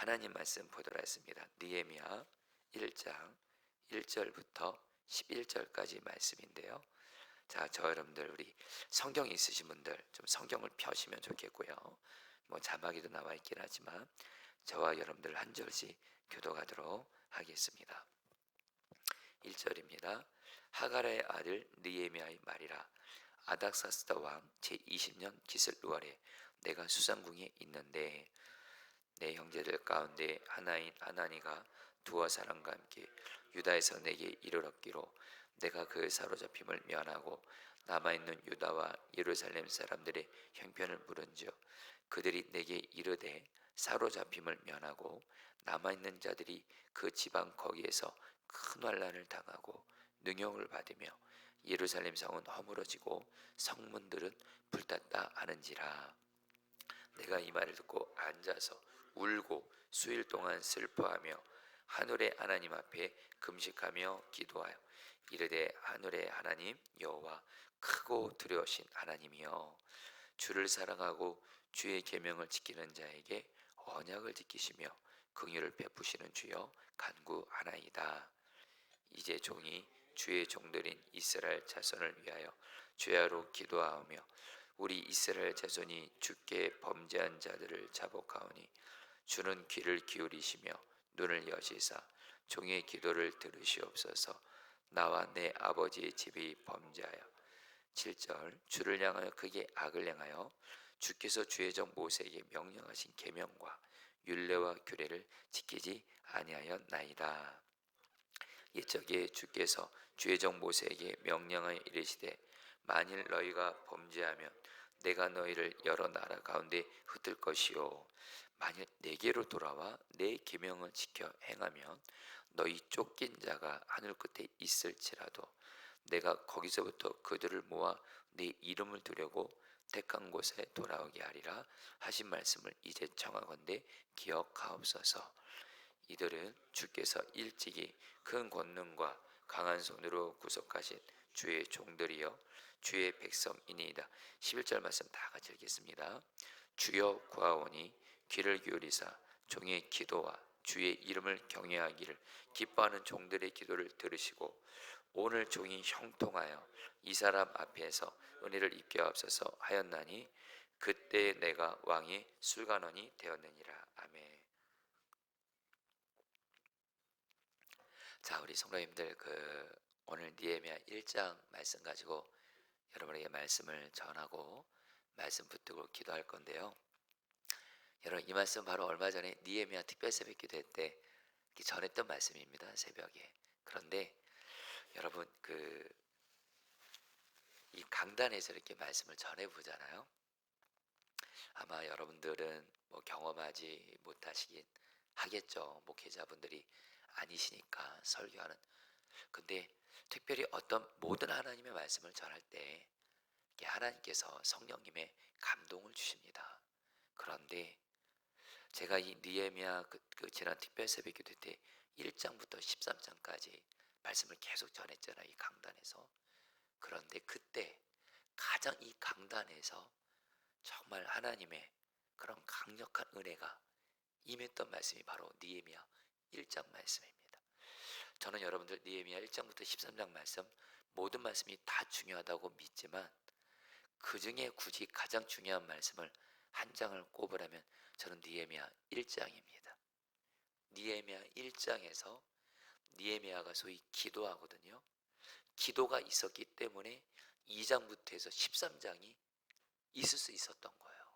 하나님 말씀 보도록 하겠습니다. 느헤미야 1장 1절부터 11절까지 말씀인데요. 자, 저 여러분들 우리 성경 있으신 분들 좀 성경을 펴시면 좋겠고요. 뭐 자막에도 나와 있긴 하지만 저와 여러분들 한 절씩 교독하도록 하겠습니다. 1절입니다. 하갈의 아들 느헤미야의 말이라. 아닥사스다 왕 제20년 기슬루월에 내가 수상궁에 있는데 내 형제들 가운데 하나인 하나니가 두어 사람과 함께 유다에서 내게 이르렀기로 내가 그 사로잡힘을 면하고 남아있는 유다와 예루살렘 사람들의 형편을 물은즉 그들이 내게 이르되 사로잡힘을 면하고 남아있는 자들이 그 지방 거기에서 큰 환난을 당하고 능욕을 받으며 예루살렘 성은 허물어지고 성문들은 불탔다 하는지라. 내가 이 말을 듣고 앉아서 울고 수일 동안 슬퍼하며 하늘의 하나님 앞에 금식하며 기도하여 이르되 하늘의 하나님 여호와 크고 두려우신 하나님이여 주를 사랑하고 주의 계명을 지키는 자에게 언약을 지키시며 긍휼을 베푸시는 주여 간구하나이다. 이제 종이 주의 종들인 이스라엘 자손을 위하여 주야로 기도하오며 우리 이스라엘 자손이 주께 범죄한 자들을 자복하오니 주는 귀를 기울이시며 눈을 여시사 종의 기도를 들으시옵소서. 나와 내 아버지의 집이 범죄하여 7절 주를 향하여 크게 악을 행하여 주께서 주의 종 모세에게 명령하신 계명과 율례와 규례를 지키지 아니하였나이다. 옛적에 주께서 주의 종 모세에게 명령하여 이르시되 만일 너희가 범죄하면 내가 너희를 여러 나라 가운데 흩을 것이요 만일 내게로 돌아와 내 계명을 지켜 행하면 너희 쫓긴 자가 하늘 끝에 있을지라도 내가 거기서부터 그들을 모아 네 이름을 두려고 택한 곳에 돌아오게 하리라 하신 말씀을 이제 청하건대 기억하옵소서. 이들은 주께서 일찍이 큰 권능과 강한 손으로 구속하신 주의 종들이여 주의 백성이니이다. 11절 말씀 다 같이 읽겠습니다. 주여 구하오니 귀를 기울이사 종의 기도와 주의 이름을 경외하기를 기뻐하는 종들의 기도를 들으시고 오늘 종이 형통하여 이 사람 앞에서 은혜를 입게 하옵소서 하였나니 그때 내가 왕의 술관원이 되었느니라. 아멘. 자, 우리 성도님들 오늘 느헤미야 1장 말씀 가지고 여러분에게 말씀을 전하고 말씀 붙들고 기도할 건데요. 여러분 이 말씀 바로 얼마 전에 느헤미야 특별 새벽 기도회 때 전했던 말씀입니다. 새벽에. 그런데 여러분 이 강단에서 이렇게 말씀을 전해 보잖아요. 아마 여러분들은 뭐 경험하지 못하시긴 하겠죠. 목회자분들이 아니시니까 설교하는. 근데 특별히 어떤 모든 하나님의 말씀을 전할 때 하나님께서 성령님의 감동을 주십니다. 그런데 제가 이 느헤미야 지난 특별 새벽 기도 때 1장부터 13장까지 말씀을 계속 전했잖아요. 이 강단에서. 그런데 그때 가장 이 강단에서 정말 하나님의 그런 강력한 은혜가 임했던 말씀이 바로 느헤미야 1장 말씀입니다. 저는 여러분들 느헤미야 1장부터 13장 말씀 모든 말씀이 다 중요하다고 믿지만 그 중에 굳이 가장 중요한 말씀을 한 장을 꼽으라면 저는 느헤미야 1장입니다. 느헤미야 1장에서 느헤미야가 소위 기도하거든요. 기도가 있었기 때문에 2장부터 해서 13장이 있을 수 있었던 거예요.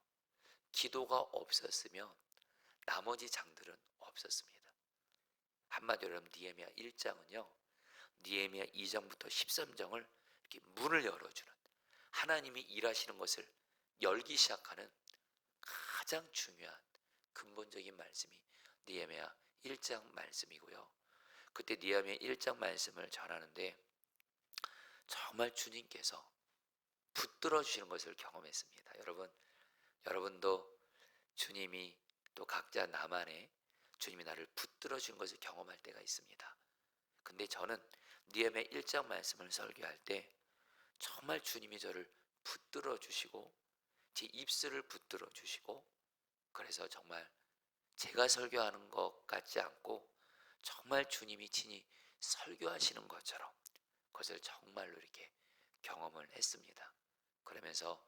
기도가 없었으면 나머지 장들은 없었습니다. 한마디로 하면 느헤미야 1장은요. 느헤미야 2장부터 13장을 이렇게 문을 열어주는 하나님이 일하시는 것을 열기 시작하는 가장 중요한 근본적인 말씀이 느헤미야 1장 말씀이고요. 그때 느헤미야 1장 말씀을 전하는데 정말 주님께서 붙들어 주시는 것을 경험했습니다. 여러분도 주님이 또 각자 나만의 주님이 나를 붙들어 주는 것을 경험할 때가 있습니다. 근데 저는 느헤미야 1장 말씀을 설교할 때 정말 주님이 저를 붙들어 주시고 제 입술을 붙들어 주시고 그래서 정말 제가 설교하는 것 같지 않고 정말 주님이 친히 설교하시는 것처럼 그것을 정말로 이렇게 경험을 했습니다. 그러면서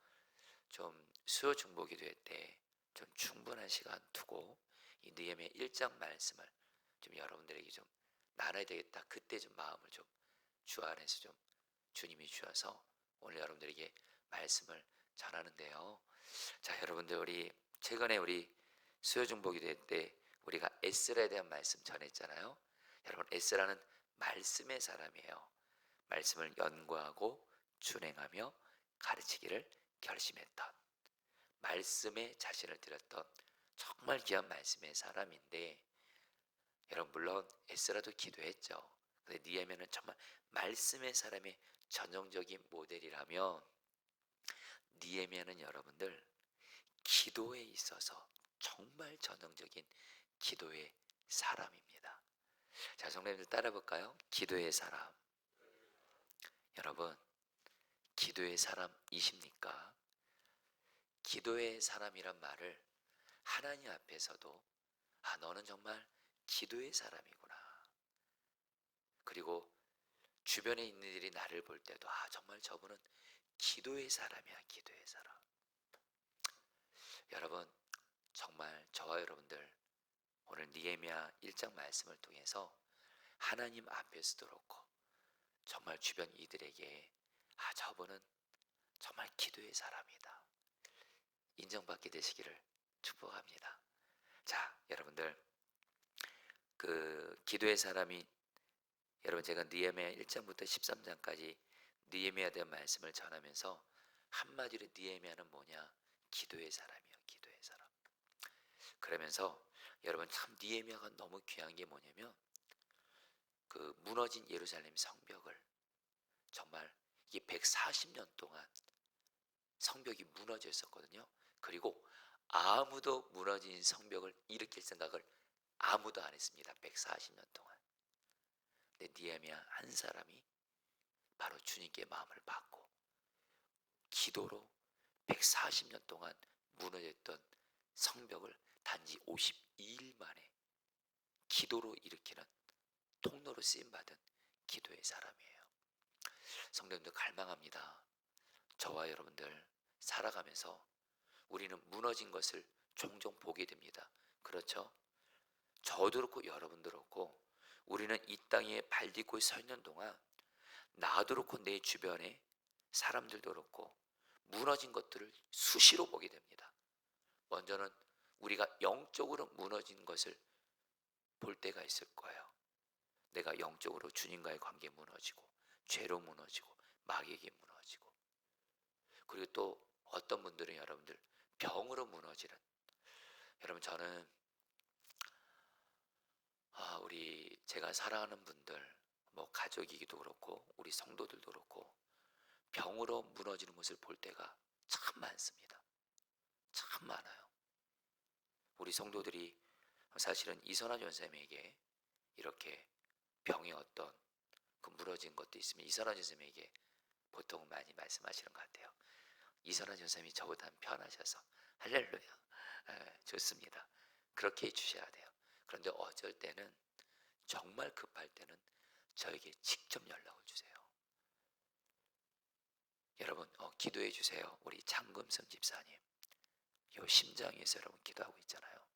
좀 수요 중보 기도회 때 좀 충분한 시간 두고 이 느헤미야 1장 말씀을 좀 여러분들에게 좀 나눠야 되겠다. 그때 좀 마음을 좀 주 안에서 좀 주님이 주셔서 오늘 여러분들에게 말씀을 전하는데요. 자, 여러분들 우리 최근에 우리 수요 중보 기도회 때 우리가 에스라에 대한 말씀 전했잖아요. 여러분 에스라는 말씀의 사람이에요. 말씀을 연구하고 준행하며 가르치기를 결심했던 말씀에 자신을 드렸던 정말 귀한 말씀의 사람인데 여러분 물론 에스라도 기도했죠. 근데 느헤미야는 정말 말씀의 사람의 전형적인 모델이라면 느헤미야는 여러분들 기도에 있어서 정말 전형적인 기도의 사람입니다. 자, 성도님들 따라 볼까요? 기도의 사람. 여러분, 기도의 사람이십니까? 기도의 사람이란 말을 하나님 앞에서도 너는 정말 기도의 사람이구나. 그리고 주변에 있는 일이 나를 볼 때도 정말 저분은 기도의 사람이야, 기도의 사람. 여러분, 정말 저와 여러분들 오늘 느헤미야 1장 말씀을 통해서 하나님 앞에서도 그렇고 정말 주변 이들에게 저분은 정말 기도의 사람이다. 인정받게 되시기를 축복합니다. 자, 여러분들 그 기도의 사람이 여러분 제가 느헤미야 1장부터 13장까지 느헤미야에 대한 말씀을 전하면서 한마디로 느헤미야는 뭐냐? 기도의 사람이요. 기도의 사람. 그러면서 여러분 참 느헤미야가 너무 귀한 게 뭐냐면 그 무너진 예루살렘 성벽을 정말 이게 140년 동안 성벽이 무너져 있었거든요. 그리고 아무도 무너진 성벽을 일으킬 생각을 아무도 안 했습니다. 140년 동안. 근데 느헤미야 한 사람이 바로 주님께 마음을 받고 기도로 140년 동안 무너졌던 성벽을 단지 52일 만에 기도로 일으키는 통로로 쓰임받은 기도의 사람이에요. 성도님들 갈망합니다. 저와 여러분들 살아가면서 우리는 무너진 것을 종종 보게 됩니다. 그렇죠? 저도 그렇고 여러분도 그렇고 우리는 이 땅에 발 딛고 서 있는 동안 나도 그렇고 내 주변에 사람들도 그렇고 무너진 것들을 수시로 보게 됩니다. 먼저는 우리가 영적으로 무너진 것을 볼 때가 있을 거예요. 내가 영적으로 주님과의 관계 무너지고 죄로 무너지고 마귀에게 무너지고 그리고 또 어떤 분들은 여러분들 병으로 무너지는 여러분 저는 우리 제가 사랑하는 분들 뭐 가족이기도 그렇고 우리 성도들도 그렇고 병으로 무너지는 것을 볼 때가 참 많습니다. 참 많아요. 우리 성도들이 사실은 이선화 전사님에게 이렇게 병의 어떤 그 무너진 것도 있으면 이선화 전사님에게 보통 많이 말씀하시는 것 같아요. 이선화 전사님이 저보다 편하셔서 할렐루야. 좋습니다. 그렇게 해주셔야 돼요. 그런데 어쩔 때는 정말 급할 때는 저에게 직접 연락을 주세요. 여러분 기도해 주세요. 우리 장금선 집사님 요 심장에서 여러분 기도하고 있잖아요.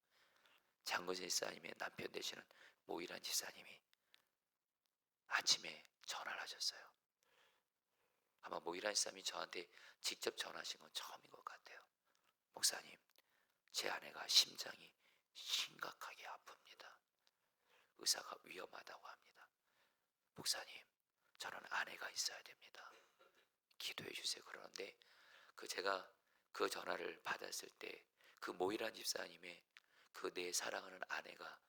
장금선 집사님의 남편 되시는 모이란 집사님이 아침에 전화를 하셨어요. 아마 모이란 집사님이 저한테 직접 전화하신 건 처음인 것 같아요. 목사님 제 아내가 심장이 심각하게 아픕니다. 의사가 위험하다고 합니다. 목사님 저는 아내가 있어야 됩니다. 기도해 주세요. 그러는데 제가 그 전화를 받았을 때 그 모이란 집사님의 그 내 사랑하는 아내가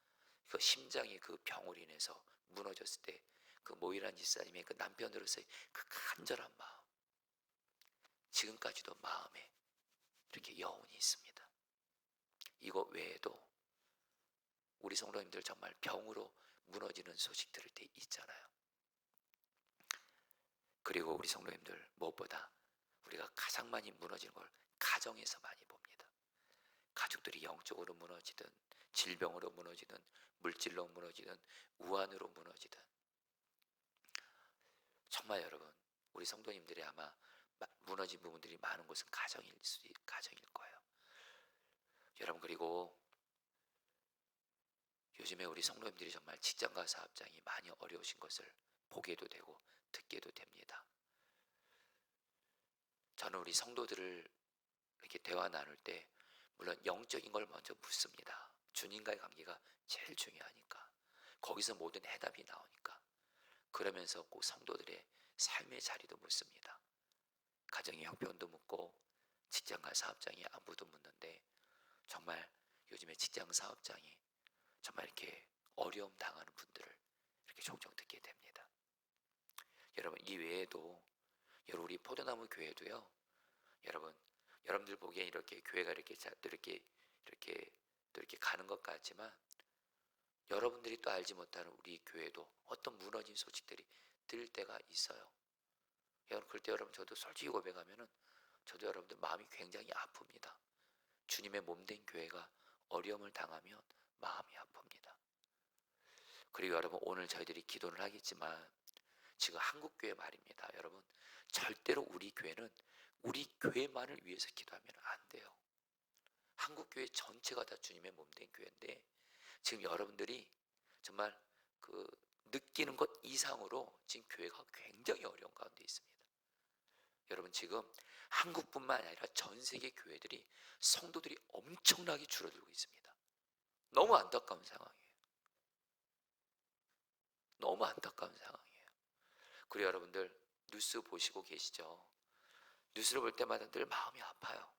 그 심장의 그 병으로 인해서 무너졌을 때 그 모이란 집사님의 그 남편으로서의 그 간절한 마음 지금까지도 마음에 이렇게 여운이 있습니다. 이거 외에도 우리 성도님들 정말 병으로 무너지는 소식 들을 때 있잖아요. 그리고 우리 성도님들 무엇보다 우리가 가장 많이 무너지는 걸 가정에서 많이 봅니다. 가족들이 영적으로 무너지든 질병으로 무너지든 물질로 무너지든 우환으로 무너지든 정말 여러분 우리 성도님들이 아마 무너진 부분들이 많은 곳은 가정일 거예요. 여러분 그리고 요즘에 우리 성도님들이 정말 직장과 사업장이 많이 어려우신 것을 보게도 되고 듣게도 됩니다. 저는 우리 성도들을 이렇게 대화 나눌 때 물론 영적인 걸 먼저 묻습니다. 주님과의 관계가 제일 중요하니까. 거기서 모든 해답이 나오니까. 그러면서 꼭 성도들의 삶의 자리도 묻습니다. 가정의 형편도 묻고 직장과 사업장의 안부도 묻는데 정말 요즘에 직장 사업장이 정말 이렇게 어려움 당하는 분들을 이렇게 종종 듣게 됩니다. 여러분 이 외에도 여러분 우리 포도나무 교회도요. 여러분들 보기엔 이렇게 교회가 이렇게 가는 것 같지만 여러분들이 또 알지 못하는 우리 교회도 어떤 무너진 소식들이 들릴 때가 있어요. 여러분 그럴 때 여러분 저도 솔직히 고백하면은 저도 여러분들 마음이 굉장히 아픕니다. 주님의 몸된 교회가 어려움을 당하면 마음이 아픕니다. 그리고 여러분 오늘 저희들이 기도를 하겠지만 지금 한국교회 말입니다. 여러분 절대로 우리 교회는 우리 교회만을 위해서 기도하면 안 돼요. 한국교회 전체가 다 주님의 몸된 교회인데 지금 여러분들이 정말 그 느끼는 것 이상으로 지금 교회가 굉장히 어려운 가운데 있습니다. 여러분 지금 한국뿐만 아니라 전 세계 교회들이 성도들이 엄청나게 줄어들고 있습니다. 너무 안타까운 상황이에요. 너무 안타까운 상황이에요. 그리고 여러분들 뉴스 보시고 계시죠? 뉴스를 볼 때마다 늘 마음이 아파요.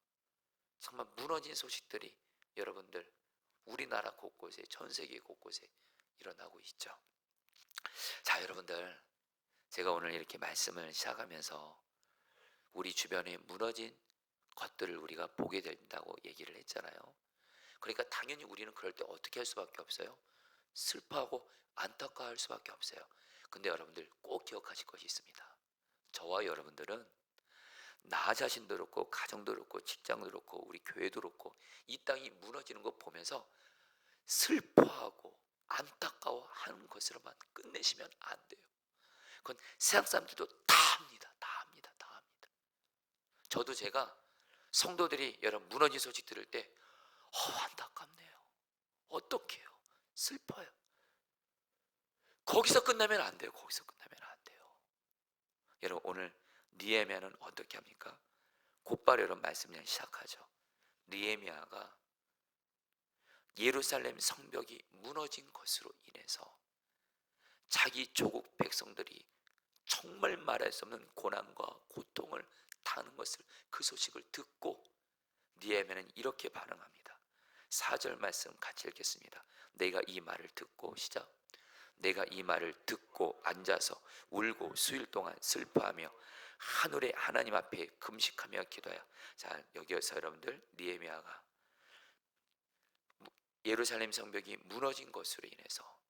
정말 무너진 소식들이 여러분들 우리나라 곳곳에 전 세계 곳곳에 일어나고 있죠. 자 여러분들 제가 오늘 이렇게 말씀을 시작하면서 우리 주변에 무너진 것들을 우리가 보게 된다고 얘기를 했잖아요. 그러니까 당연히 우리는 그럴 때 어떻게 할 수밖에 없어요? 슬퍼하고 안타까워할 수밖에 없어요. 근데 여러분들 꼭 기억하실 것이 있습니다. 저와 여러분들은 나 자신도 그렇고 가정도 그렇고 직장도 그렇고 우리 교회도 그렇고 이 땅이 무너지는 것 보면서 슬퍼하고 안타까워하는 것으로만 끝내시면 안 돼요. 그건 세상 사람들도 다 합니다. 다 합니다. 다 합니다. 저도 제가 성도들이 여러분 무너진 소식 들을 때 안타깝네요. 어떡해요? 슬퍼요. 거기서 끝나면 안 돼요. 거기서 끝나면 안 돼요. 여러분 오늘 느헤미야는 어떻게 합니까? 곧바로 여러분 말씀 그냥 시작하죠. 느헤미야가 예루살렘 성벽이 무너진 것으로 인해서 자기 조국 백성들이 정말 말할 수 없는 고난과 고통을 당하는 것을 그 소식을 듣고 느헤미야는 이렇게 반응합니다. 4절 말씀 같이 읽겠습니다. 내가 이 말을 듣고 시작. 내가 이 말을 듣고 앉아서 울고 수일 동안 슬퍼하며 하늘의 하나님 앞에 금식하며 기도하여. 자 여기에서 여러분들 느헤미야가 예루살렘 성벽이 무너진 것으로 인해서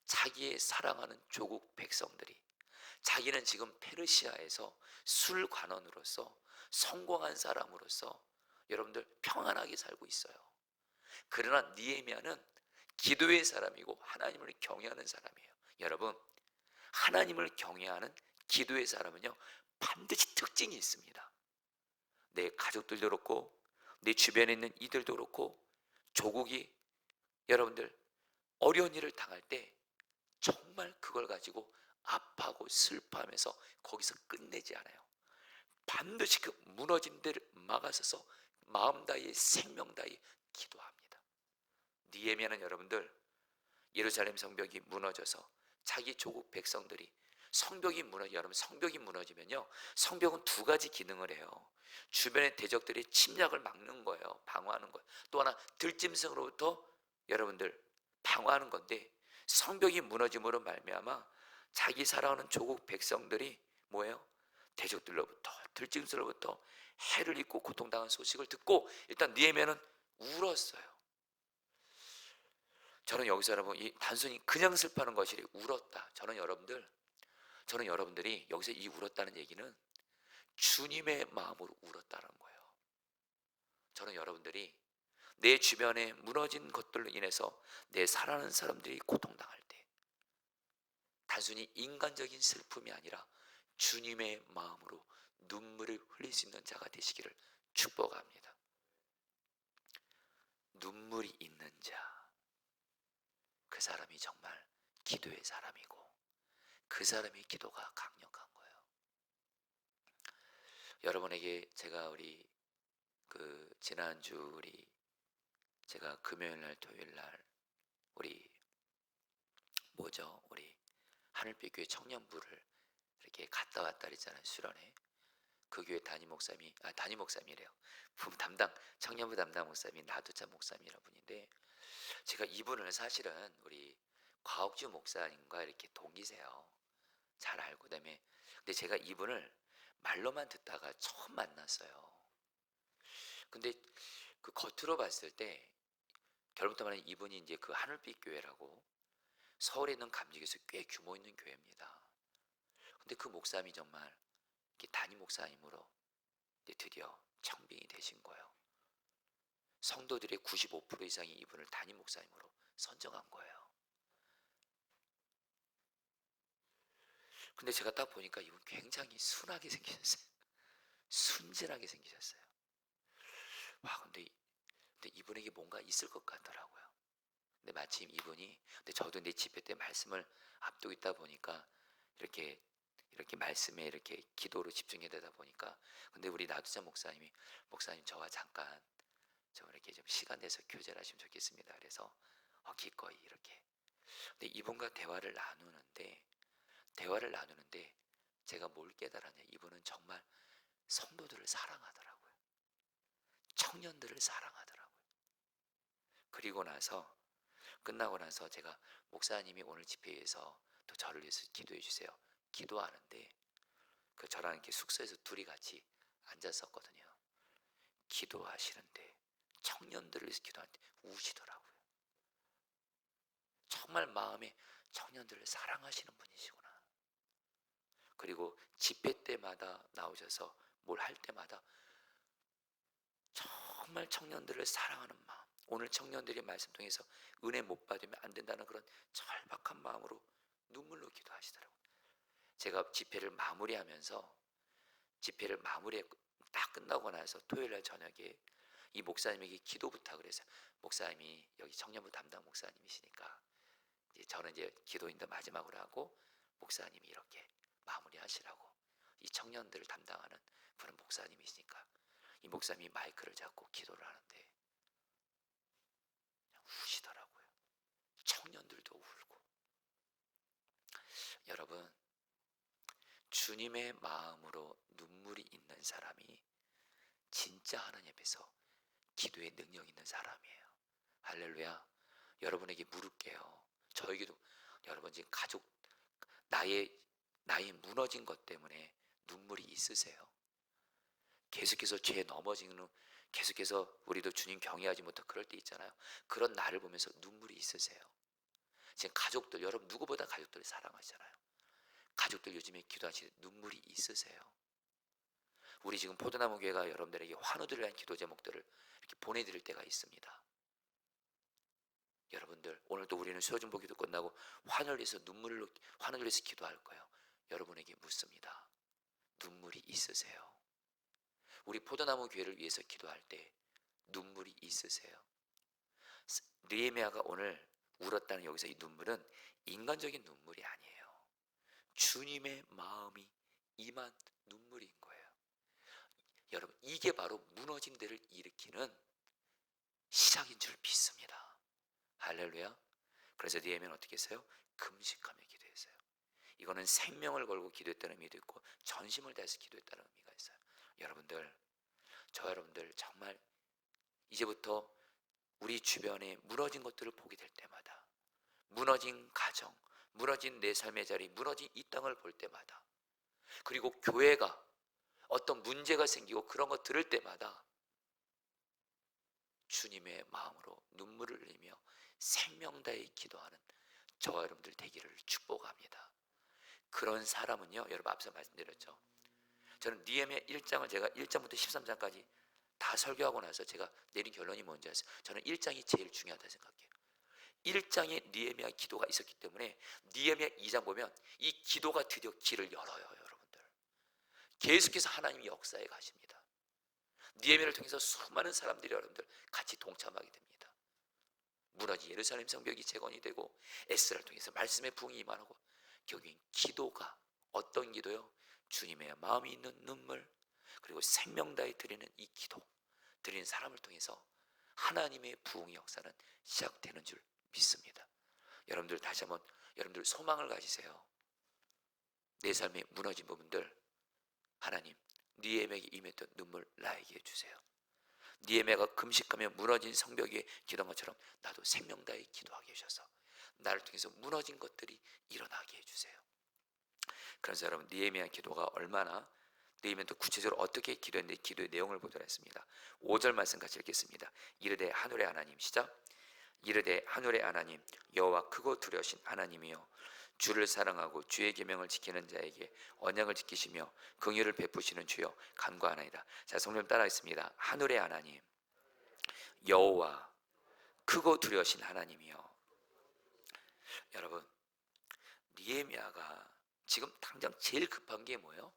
자기의 사랑하는 조국 백성들이 자기는 지금 페르시아에서 술관원으로서 성공한 사람으로서 여러분들 평안하게 살고 있어요. 그러나 느헤미야는 기도의 사람이고 하나님을 경외하는 사람이에요. 여러분 하나님을 경외하는 기도의 사람은요 반드시 특징이 있습니다. 내 가족들도 그렇고 내 주변에 있는 이들도 그렇고 조국이 여러분들 어려운 일을 당할 때 정말 그걸 가지고 아파하고 슬퍼하면서 거기서 끝내지 않아요. 반드시 그 무너진 데를 막아서서 마음 다해 생명 다해 기도합니다. 느헤미야는 여러분들 예루살렘 성벽이 무너져서 자기 조국 백성들이 여러분 성벽이 무너지면요 성벽은 두 가지 기능을 해요. 주변의 대적들의 침략을 막는 거예요. 방어하는 거예요. 또 하나 들짐승으로부터 여러분들 방어하는 건데 성벽이 무너짐으로 말미암아 자기 살아오는 조국 백성들이 뭐예요? 대적들로부터 들짐승으로부터 해를 입고 고통당한 소식을 듣고 일단 느헤미야는 울었어요. 저는 여기서 여러분 단순히 그냥 슬퍼하는 것이 울었다. 저는 여러분들이 여기서 이 울었다는 얘기는 주님의 마음으로 울었다는 거예요. 저는 여러분들이 내 주변에 무너진 것들로 인해서 내 사랑하는 사람들이 고통당할 때 단순히 인간적인 슬픔이 아니라 주님의 마음으로 눈물을 흘릴 수 있는 자가 되시기를 축복합니다. 눈물이 있는 자, 그 사람이 정말 기도의 사람이고 그 사람의 기도가 강력한 거예요. 여러분에게 제가 지난주 제가 금요일날 토요일날 우리 하늘빛 교회 청년부를 이렇게 갔다 왔다 그랬잖아요. 수련회. 그 교회 담임 목사님이래요. 청년부 담당 목사님이 나두찬 목사님이라는 분인데, 제가 이분을 사실은 우리 과옥주 목사님과 이렇게 동기세요. 잘 알고. 그다음에 근데 제가 이분을 말로만 듣다가 처음 만났어요. 근데 그 겉으로 봤을 때 결국부터 말하면 이분이 이제 그 하늘빛 교회라고 서울에 있는 감리교에서 꽤 규모 있는 교회입니다. 근데 그 목사님이 정말 담임 목사님으로 이제 드디어 청빙이 되신 거예요. 성도들의 95% 이상이 이분을 담임 목사님으로 선정한 거예요. 근데 제가 딱 보니까 이분 굉장히 순하게 생기셨어요. 순진하게 생기셨어요. 와, 근데 이분에게 뭔가 있을 것 같더라고요. 근데 마침 근데 저도 내 집회 때 말씀을 앞두고 있다 보니까 이렇게 말씀에 이렇게 기도로 집중해야 되다 보니까, 근데 우리 나두찬 목사님 저와 잠깐 이렇게 좀 시간 내서 교제를 하시면 좋겠습니다. 그래서 기꺼이 이렇게. 근데 이분과 대화를 나누는데 제가 뭘 깨달았냐, 이분은 정말 성도들을 사랑하더라고요. 청년들을 사랑하더라고요. 끝나고 나서 제가, 목사님이 오늘 집회에서 또 저를 위해서 기도해 주세요. 기도하는데 저랑 이렇게 숙소에서 둘이 같이 앉았었거든요. 기도하시는데 청년들을 위해서 기도하는데 우시더라고요. 정말 마음에 청년들을 사랑하시는 분이시구나. 그리고 집회 때마다 나오셔서 뭘 할 때마다 정말 청년들을 사랑하는 마음, 오늘 청년들이 말씀 통해서 은혜 못 받으면 안 된다는 그런 절박한 마음으로 눈물로 기도하시더라고요. 제가 집회를 딱 끝나고 나서 토요일날 저녁에 이 목사님에게 기도 부탁을 해서, 목사님이 여기 청년부 담당 목사님이시니까 저는 이제 기도인도 마지막으로 하고 목사님이 이렇게 마무리하시라고, 이 청년들을 담당하는 그런 목사님이시니까 이 목사님이 마이크를 잡고 기도를 하는데 그냥 우시더라고요. 청년들도 울고. 여러분, 주님의 마음으로 눈물이 있는 사람이 진짜 하나님 앞에서 기도의 능력 있는 사람이에요. 할렐루야. 여러분에게 물을게요. 저에게도, 여러분 지금 나의 무너진 것 때문에 눈물이 있으세요? 계속해서 죄에 넘어지는, 계속해서 우리도 주님 경외하지 못하고 그럴 때 있잖아요. 그런 나를 보면서 눈물이 있으세요? 지금 여러분 누구보다 가족들을 사랑하시잖아요. 가족들 요즘에 기도하시는 눈물이 있으세요? 우리 지금 포도나무 교회가 여러분들에게 환우들을 위한 기도 제목들을 이렇게 보내드릴 때가 있습니다. 여러분들, 오늘도 우리는 수요중보 기도 끝나고 환우를 위해서 기도할 거예요. 여러분에게 묻습니다. 눈물이 있으세요? 우리 포도나무 교회를 위해서 기도할 때 눈물이 있으세요? 느헤미야가 오늘 울었다는 여기서 이 눈물은 인간적인 눈물이 아니에요. 주님의 마음이 임한 눈물인 거예요. 여러분, 이게 바로 무너진 데를 일으키는 시작인 줄 믿습니다. 할렐루야. 그래서 느헤미야는 어떻게 했어요? 금식하며 기도했어요. 이거는 생명을 걸고 기도했다는 의미도 있고 전심을 다해서 기도했다는 의미가 있어요. 여러분들 정말 이제부터 우리 주변에 무너진 것들을 보게 될 때마다, 무너진 가정, 무너진 내 삶의 자리, 무너진 이 땅을 볼 때마다, 그리고 교회가 어떤 문제가 생기고 그런 거 들을 때마다 주님의 마음으로 눈물을 흘리며 생명 다해 기도하는 저와 여러분들 되기를 축복합니다. 그런 사람은요, 여러분 앞서 말씀드렸죠. 저는 느헤미야 1장을 제가 1장부터 13장까지 다 설교하고 나서 제가 내린 결론이 뭔지 아세요? 저는 1장이 제일 중요하다 생각해요. 1장에 느헤미야 기도가 있었기 때문에 느헤미야 2장 보면 이 기도가 드디어 길을 열어요. 여러분들, 계속해서 하나님이 역사에 가십니다. 느헤미야를 통해서 수많은 사람들이 여러분들 같이 동참하게 됩니다. 무너진 예루살렘 성벽이 재건이 되고, 에스라를 통해서 말씀의 부흥이 임하고, 결국엔 기도가, 어떤 기도요? 주님의 마음이 있는 눈물, 그리고 생명 다해 드리는 이 기도, 드리는 사람을 통해서 하나님의 부흥의 역사는 시작되는 줄 믿습니다. 여러분들 다시 한번 여러분들 소망을 가지세요. 내 삶의 무너진 부분들, 하나님 느헤미야에게 임했던 눈물 나에게 주세요. 느헤미야가 금식하며 무너진 성벽에 기도한 것처럼 나도 생명 다해 기도하게 해주셔서 나를 통해서 무너진 것들이 일어나게 해주세요. 그래서 여러분, 느헤미야 기도가 얼마나, 느헤미야도 구체적으로 어떻게 기도했는지 기도의 내용을 보도록 했습니다. 5절 말씀 같이 읽겠습니다. 이르되 하늘의 하나님, 시작. 이르되 하늘의 하나님 여호와 크고 두려우신 하나님이여, 주를 사랑하고 주의 계명을 지키는 자에게 언약을 지키시며 긍휼을 베푸시는 주여 간구하나이다. 자, 성령 따라하겠습니다. 하늘의 하나님 여호와 크고 두려우신 하나님이여. 여러분, 느헤미야가 지금 당장 제일 급한 게 뭐예요?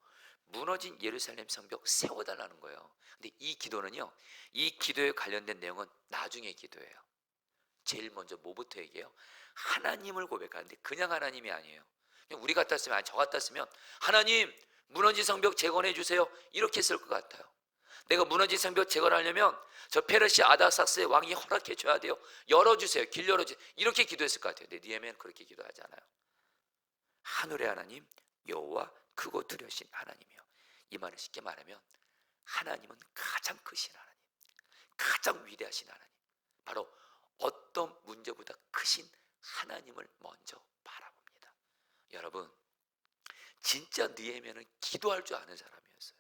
무너진 예루살렘 성벽 세워달라는 거예요. 근데 이 기도는요, 이 기도에 관련된 내용은 나중에 기도예요. 제일 먼저 뭐부터 얘기해요? 하나님을 고백하는데 그냥 하나님이 아니에요. 그냥 우리 같았으면, 아니 저 같았으면 하나님 무너진 성벽 재건해 주세요 이렇게 했을 것 같아요. 내가 무너진 성벽 재건하려면 저 페르시아 아닥사스의 왕이 허락해 줘야 돼요. 열어주세요. 길 열어주세요. 이렇게 기도했을 것 같아요. 근데 느헤미야는 그렇게 기도하지 않아요. 하늘의 하나님 여호와 크고 두려우신 하나님이요. 이 말을 쉽게 말하면 하나님은 가장 크신 하나님, 가장 위대하신 하나님, 바로 어떤 문제보다 크신 하나님을 먼저 바라봅니다. 여러분, 진짜 느헤미야는 기도할 줄 아는 사람이었어요.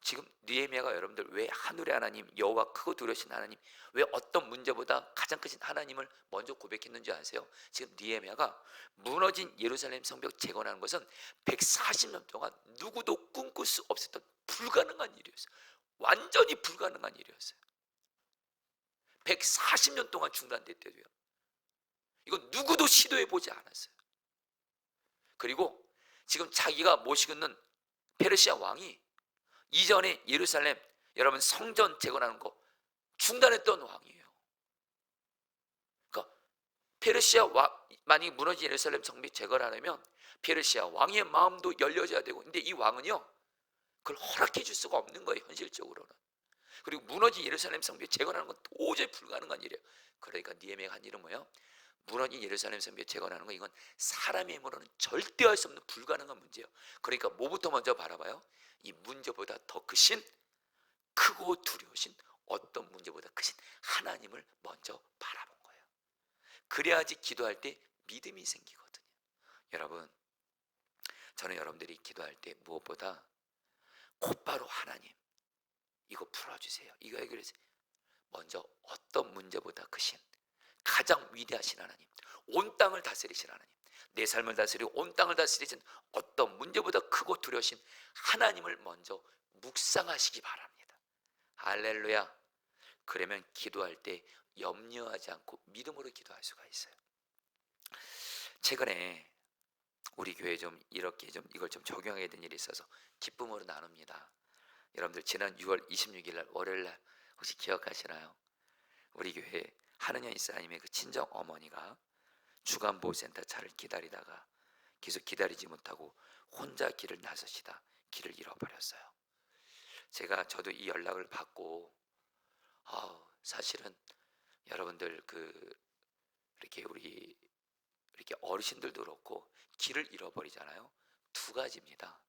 지금 느헤미야가 여러분들 왜 하늘의 하나님 여호와 크고 두려우신 하나님, 왜 어떤 문제보다 가장 크신 하나님을 먼저 고백했는지 아세요? 지금 느헤미야가 무너진 예루살렘 성벽 재건하는 것은 140년 동안 누구도 꿈꿀 수 없었던 불가능한 일이었어요. 완전히 불가능한 일이었어요. 140년 동안 중단됐대도요. 이건 누구도 시도해보지 않았어요. 그리고 지금 자기가 모시고 있는 페르시아 왕이 이전에 예루살렘 여러분 성전 재건하는 거 중단했던 왕이에요. 그러니까 페르시아 왕, 만약에 무너진 예루살렘 성벽 재건하려면 페르시아 왕의 마음도 열려져야 되고, 근데 이 왕은요 그걸 허락해 줄 수가 없는 거예요, 현실적으로는. 그리고 무너진 예루살렘 성벽 재건하는 건 도저히 불가능한 일이에요. 그러니까 느헤미야가 한 일은 뭐예요? 무너진 예루살렘 성벽 재건하는 거, 이건 사람의 힘으로는 절대 할 수 없는 불가능한 문제예요. 그러니까 뭐부터 먼저 바라봐요? 이 문제보다 더 크신, 크고 두려우신, 어떤 문제보다 크신 하나님을 먼저 바라본 거예요. 그래야지 기도할 때 믿음이 생기거든요. 여러분, 저는 여러분들이 기도할 때 무엇보다 곧바로 하나님 이거 풀어주세요, 이거 해결해주세요, 먼저 어떤 문제보다 크신 가장 위대하신 하나님, 온 땅을 다스리신 하나님, 내 삶을 다스리고 온 땅을 다스리신 어떤 문제보다 크고 두려우신 하나님을 먼저 묵상하시기 바랍니다. 할렐루야. 그러면 기도할 때 염려하지 않고 믿음으로 기도할 수가 있어요. 최근에 우리 교회 좀 이렇게 좀 이걸 좀 적용하게 된 일이 있어서 기쁨으로 나눕니다. 여러분들 지난 6월 26일 날 월요일 날 혹시 기억하시나요? 우리 교회 한은현 이사님의 그 친정 어머니가 주간보호센터 차를 기다리다가 계속 기다리지 못하고 혼자 길을 나서시다 길을 잃어버렸어요. 저도 이 연락을 받고 사실은 여러분들 이렇게 우리 이렇게 어르신들도 그렇고 길을 잃어버리잖아요. 두 가지입니다.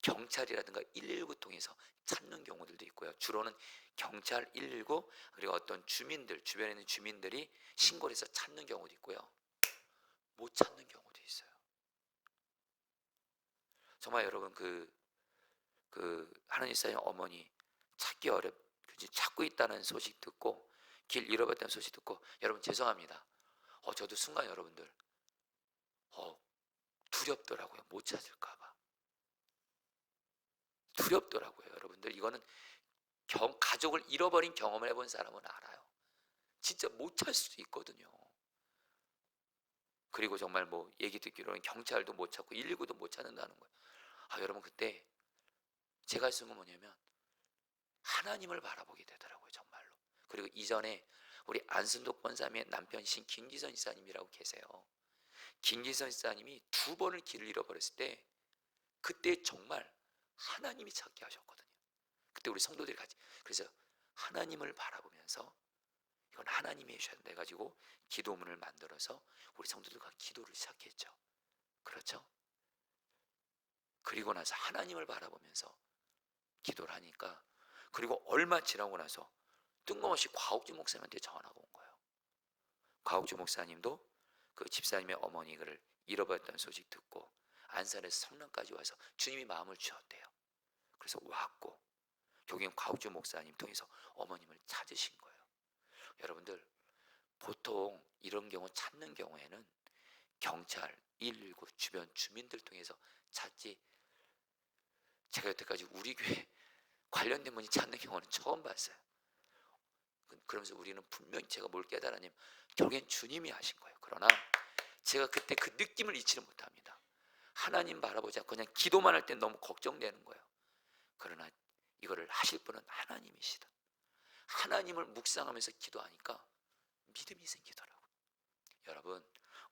경찰이라든가 119 통해서 찾는 경우들도 있고요. 주로는 경찰 119 그리고 어떤 주민들, 주변에 있는 주민들이 신고를 해서 찾는 경우도 있고요. 못 찾는 경우도 있어요. 정말 여러분 하나님 사의 어머니 찾기 찾고 있다는 소식 듣고 길 잃어버렸다는 소식 듣고 여러분 죄송합니다. 저도 순간 여러분들 두렵더라고요. 못 찾을까 봐. 두렵더라고요. 여러분들 이거는 가족을 잃어버린 경험을 해본 사람은 알아요. 진짜 못 찾을 수도 있거든요. 그리고 정말 뭐 얘기 듣기로는 경찰도 못 찾고 119도 못 찾는다는 거예요. 여러분 그때 제가 할 수 있는 건 뭐냐면 하나님을 바라보게 되더라고요. 정말로. 그리고 이전에 우리 안순도 권사님의 남편이신 김기선 지사님이라고 계세요. 김기선 지사님이 2번을 길을 잃어버렸을 때 그때 정말 하나님이 찾게 하셨거든요. 그때 우리 성도들이 같이 그래서 하나님을 바라보면서 이건 하나님이 해주셔야 된다 해가지고 기도문을 만들어서 우리 성도들과 기도를 시작했죠. 그렇죠? 그리고 나서 하나님을 바라보면서 기도를 하니까 그리고 얼마 지나고 나서 뜬금없이 과옥주 목사님한테 전화가 온 거예요. 과옥주 목사님도 그 집사님의 어머니를 잃어버렸다는 소식 듣고 안산에서 성남까지 와서 주님이 마음을 주셨대요. 그래서 왔고 여기는 과옥주 목사님 통해서 어머님을 찾으신 거예요. 여러분들 보통 이런 경우 찾는 경우에는 경찰, 119, 주변 주민들 통해서 찾지 제가 여태까지 우리 교회 관련된 분이 찾는 경우는 처음 봤어요. 그러면서 우리는 분명히 제가 뭘 깨달았냐면 결국엔 주님이 하신 거예요. 그러나 제가 그때 그 느낌을 잊지를 못합니다. 하나님 바라보지 않고 그냥 기도만 할 때 너무 걱정되는 거예요. 그러나 이거를 하실 분은 하나님이시다. 하나님을 묵상하면서 기도하니까 믿음이 생기더라고요. 여러분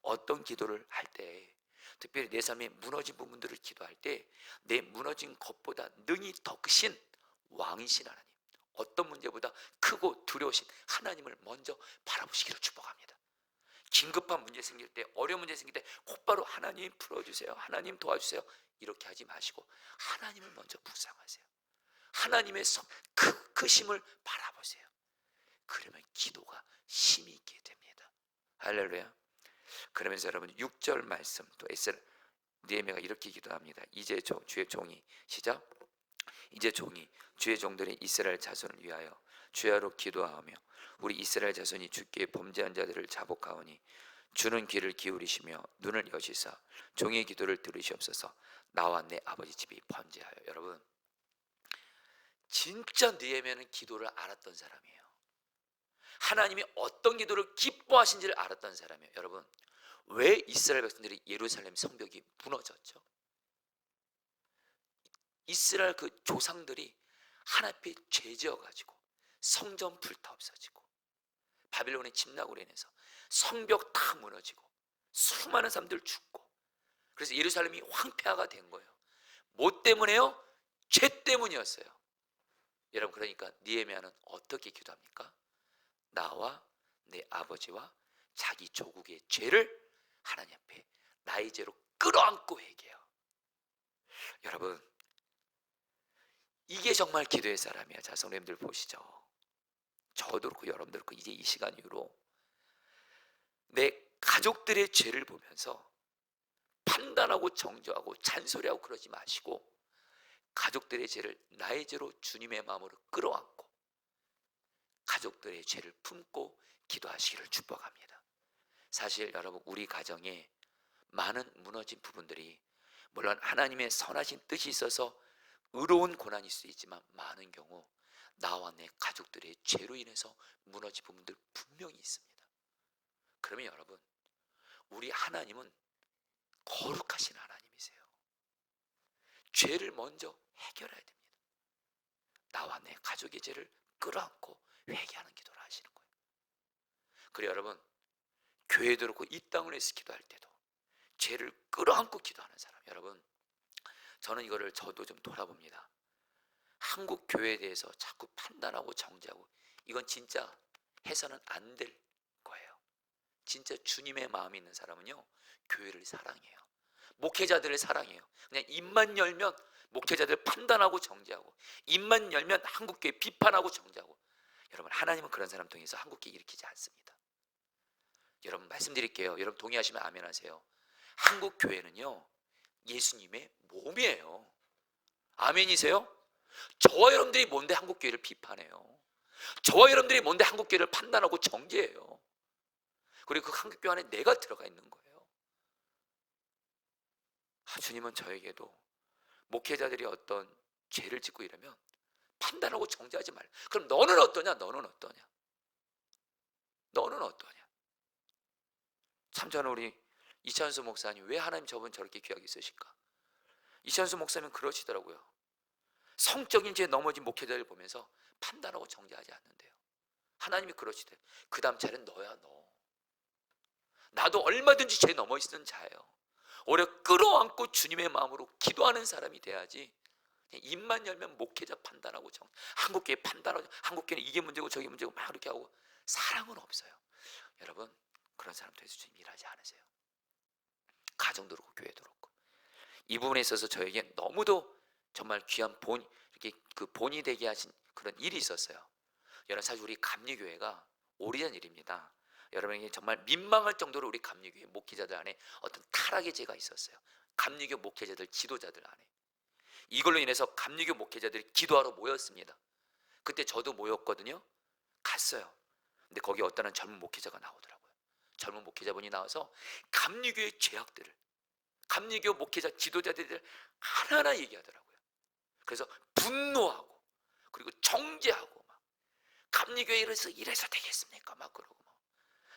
어떤 기도를 할 때 특별히 내 삶에 무너진 부분들을 기도할 때 내 무너진 것보다 능히 더 크신 왕이신 하나님, 어떤 문제보다 크고 두려우신 하나님을 먼저 바라보시기를 축복합니다. 긴급한 문제 생길 때, 어려운 문제 생길 때 곧바로 하나님 풀어주세요, 하나님 도와주세요 이렇게 하지 마시고 하나님을 먼저 묵상하세요. 하나님의 크심을 바라보세요. 그러면 기도가 힘이 있게 됩니다. 할렐루야. 그러면서 여러분 6절 말씀 또 느헤미야가 이렇게 기도합니다. 이제 주의 종이 시작. 이제 종이 주의 종들인 이스라엘 자손을 위하여 주야로 기도하며 우리 이스라엘 자손이 주께 범죄한 자들을 자복하오니 주는 귀를 기울이시며 눈을 여시사 종의 기도를 들으시옵소서. 나와 내 아버지 집이 번제하여. 여러분 진짜 느헤미야는 기도를 알았던 사람이에요. 하나님이 어떤 기도를 기뻐하신지를 알았던 사람이에요. 여러분 왜 이스라엘 백성들이 예루살렘 성벽이 무너졌죠? 이스라엘 그 조상들이 하나님께 죄지어가지고 성전 불타 없어지고 바빌론의 침략으로 인해서 성벽 다 무너지고 수많은 사람들 죽고 그래서 예루살렘이 황폐화가 된 거예요. 뭐 때문에요? 죄 때문이었어요. 여러분 그러니까 느헤미야는 어떻게 기도합니까? 나와 내 아버지와 자기 조국의 죄를 하나님 앞에 나의 죄로 끌어안고 회개해요. 여러분 이게 정말 기도의 사람이야. 자 성도님들 보시죠. 저도 그렇고 여러분들 그렇고 이제 이 시간 이후로 내 가족들의 죄를 보면서 판단하고 정죄하고 잔소리하고 그러지 마시고 가족들의 죄를 나의 죄로 주님의 마음으로 끌어안고 가족들의 죄를 품고 기도하시기를 축복합니다. 사실 여러분 우리 가정에 많은 무너진 부분들이 물론 하나님의 선하신 뜻이 있어서 의로운 고난일 수 있지만 많은 경우 나와 내 가족들의 죄로 인해서 무너진 부분들 분명히 있습니다. 그러면 여러분 우리 하나님은 거룩하신 하나님이세요. 죄를 먼저 해결해야 됩니다. 나와 내 가족의 죄를 끌어안고 회개하는 기도를 하시는 거예요. 그래요 여러분 교회도 그렇고 이 땅을 위해서 기도할 때도 죄를 끌어안고 기도하는 사람, 여러분 저는 이거를 저도 좀 돌아봅니다. 한국 교회에 대해서 자꾸 판단하고 정죄하고 이건 진짜 해서는 안 될 거예요. 진짜 주님의 마음이 있는 사람은요 교회를 사랑해요. 목회자들을 사랑해요. 그냥 입만 열면 목회자들 판단하고 정죄하고 입만 열면 한국교회 비판하고 정죄하고. 여러분 하나님은 그런 사람 통해서 한국교회 일으키지 않습니다. 여러분 말씀드릴게요. 여러분 동의하시면 아멘 하세요. 한국교회는요 예수님의 몸이에요. 아멘이세요? 저와 여러분들이 뭔데 한국교회를 비판해요? 저와 여러분들이 뭔데 한국교회를 판단하고 정죄해요? 그리고 그 한국교회 안에 내가 들어가 있는 거예요. 주님은 저에게도 목회자들이 어떤 죄를 짓고 이러면 판단하고 정죄하지 말라. 그럼 너는 어떠냐? 너는 어떠냐? 너는 어떠냐? 참 저는 우리 이찬수 목사님 왜 하나님 저분 저렇게 귀하게 쓰실까? 이찬수 목사님 그러시더라고요. 성적인 죄에 넘어진 목회자를 보면서 판단하고 정죄하지 않는데요. 하나님이 그러시대. 그 다음 차례는 너야 너. 나도 얼마든지 죄 넘어 있는 자예요. 오히려 끌어안고 주님의 마음으로 기도하는 사람이 돼야지 그냥 입만 열면 목회자 판단하고 한국교회 판단하고 한국교회는 이게 문제고 저게 문제고 막 이렇게 하고 사랑은 없어요. 여러분 그런 사람들에서 주님 일하지 않으세요. 가정도 그렇고 교회도 그렇고 이 부분에 있어서 저에게 너무도 정말 귀한 이렇게 그 본이 되게 하신 그런 일이 있었어요. 여러분 사실 우리 감리교회가 오래전 일입니다. 여러분에게 정말 민망할 정도로 우리 감리교회 목회자들 안에 어떤 타락의 죄가 있었어요. 감리교 목회자들 지도자들 안에 이걸로 인해서 감리교 목회자들이 기도하러 모였습니다. 그때 저도 모였거든요. 갔어요. 근데 거기 어떤 젊은 목회자가 나오더라고요. 젊은 목회자분이 나와서 감리교의 죄악들을 감리교 목회자 지도자들을 하나하나 얘기하더라고요. 그래서 분노하고 그리고 정죄하고 막 감리교회 이래서 되겠습니까? 막 그러고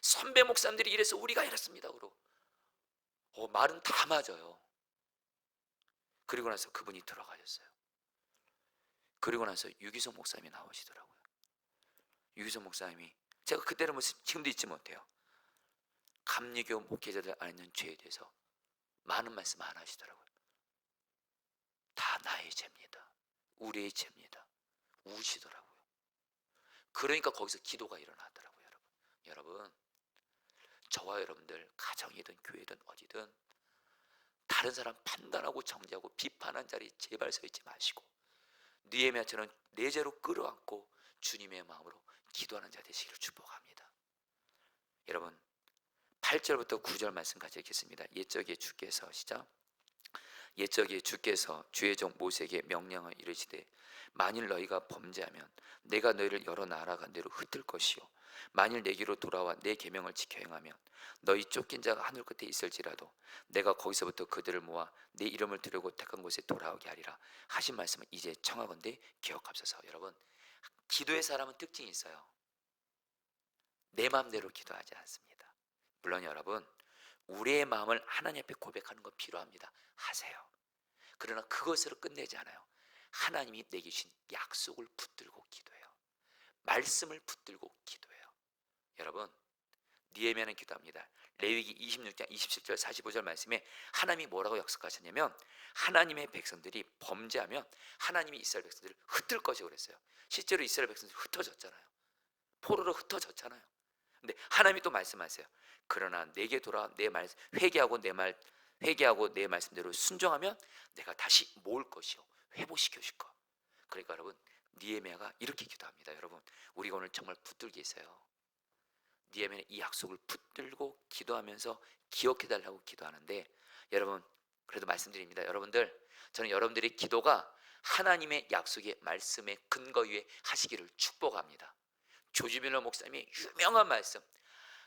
선배 목사님들이 이래서 우리가 이렇습니다. 그러고 말은 다 맞아요. 그리고 나서 그분이 들어가셨어요. 그리고 나서 유기성 목사님이 나오시더라고요. 유기성 목사님이 제가 그때는 지금도 잊지 못해요. 감리교 목회자들 안에 있는 죄에 대해서 많은 말씀 안 하시더라고요. 다 나의 죄입니다. 우리의 죄입니다. 우시더라고요. 그러니까 거기서 기도가 일어나더라고요. 여러분 저와 여러분들 가정이든 교회든 어디든 다른 사람 판단하고 정죄하고 비판한 자리에 제발 서 있지 마시고 느헤미야처럼 내 죄로 끌어안고 주님의 마음으로 기도하는 자 되시기를 축복합니다. 여러분 8절부터 9절 말씀 같이 읽겠습니다. 옛적에 주께서 시작. 옛적에 주께서 주의 종 모세에게 명령을 이르시되 만일 너희가 범죄하면 내가 너희를 여러 나라가 내로 흩을 것이요 만일 내게로 돌아와 내 계명을 지켜 행하면 너희 쫓긴 자가 하늘 끝에 있을지라도 내가 거기서부터 그들을 모아 내 이름을 두려고 택한 곳에 돌아오게 하리라 하신 말씀을 이제 청하건대 기억합소서. 여러분 기도의 사람은 특징이 있어요. 내 마음대로 기도하지 않습니다. 물론 여러분 우리의 마음을 하나님 앞에 고백하는 건 필요합니다. 하세요. 그러나 그것으로 끝내지 않아요. 하나님이 내게 주신 약속을 붙들고 기도해요. 말씀을 붙들고 기도해요. 여러분 느헤미야는 기도합니다. 레위기 26장 27절 45절 말씀에 하나님이 뭐라고 약속하셨냐면 하나님의 백성들이 범죄하면 하나님이 이스라엘 백성들을 흩을 것이라고 그랬어요. 실제로 이스라엘 백성들이 흩어졌잖아요. 포로로 흩어졌잖아요. 근데 하나님이 또 말씀하세요. 그러나 내게 돌아 내 말 회개하고 내 말씀대로 순종하면 내가 다시 모을 것이요 회복시켜 줄 것. 그러니까 여러분 느헤미야가 이렇게 기도합니다. 여러분 우리가 오늘 정말 붙들게 있어요. 느헤미야는 이 약속을 붙들고 기도하면서 기억해 달라고 기도하는데 여러분 그래도 말씀드립니다. 여러분들 저는 여러분들의 기도가 하나님의 약속의 말씀의 근거 위에 하시기를 축복합니다. 조지밀러 목사님의 유명한 말씀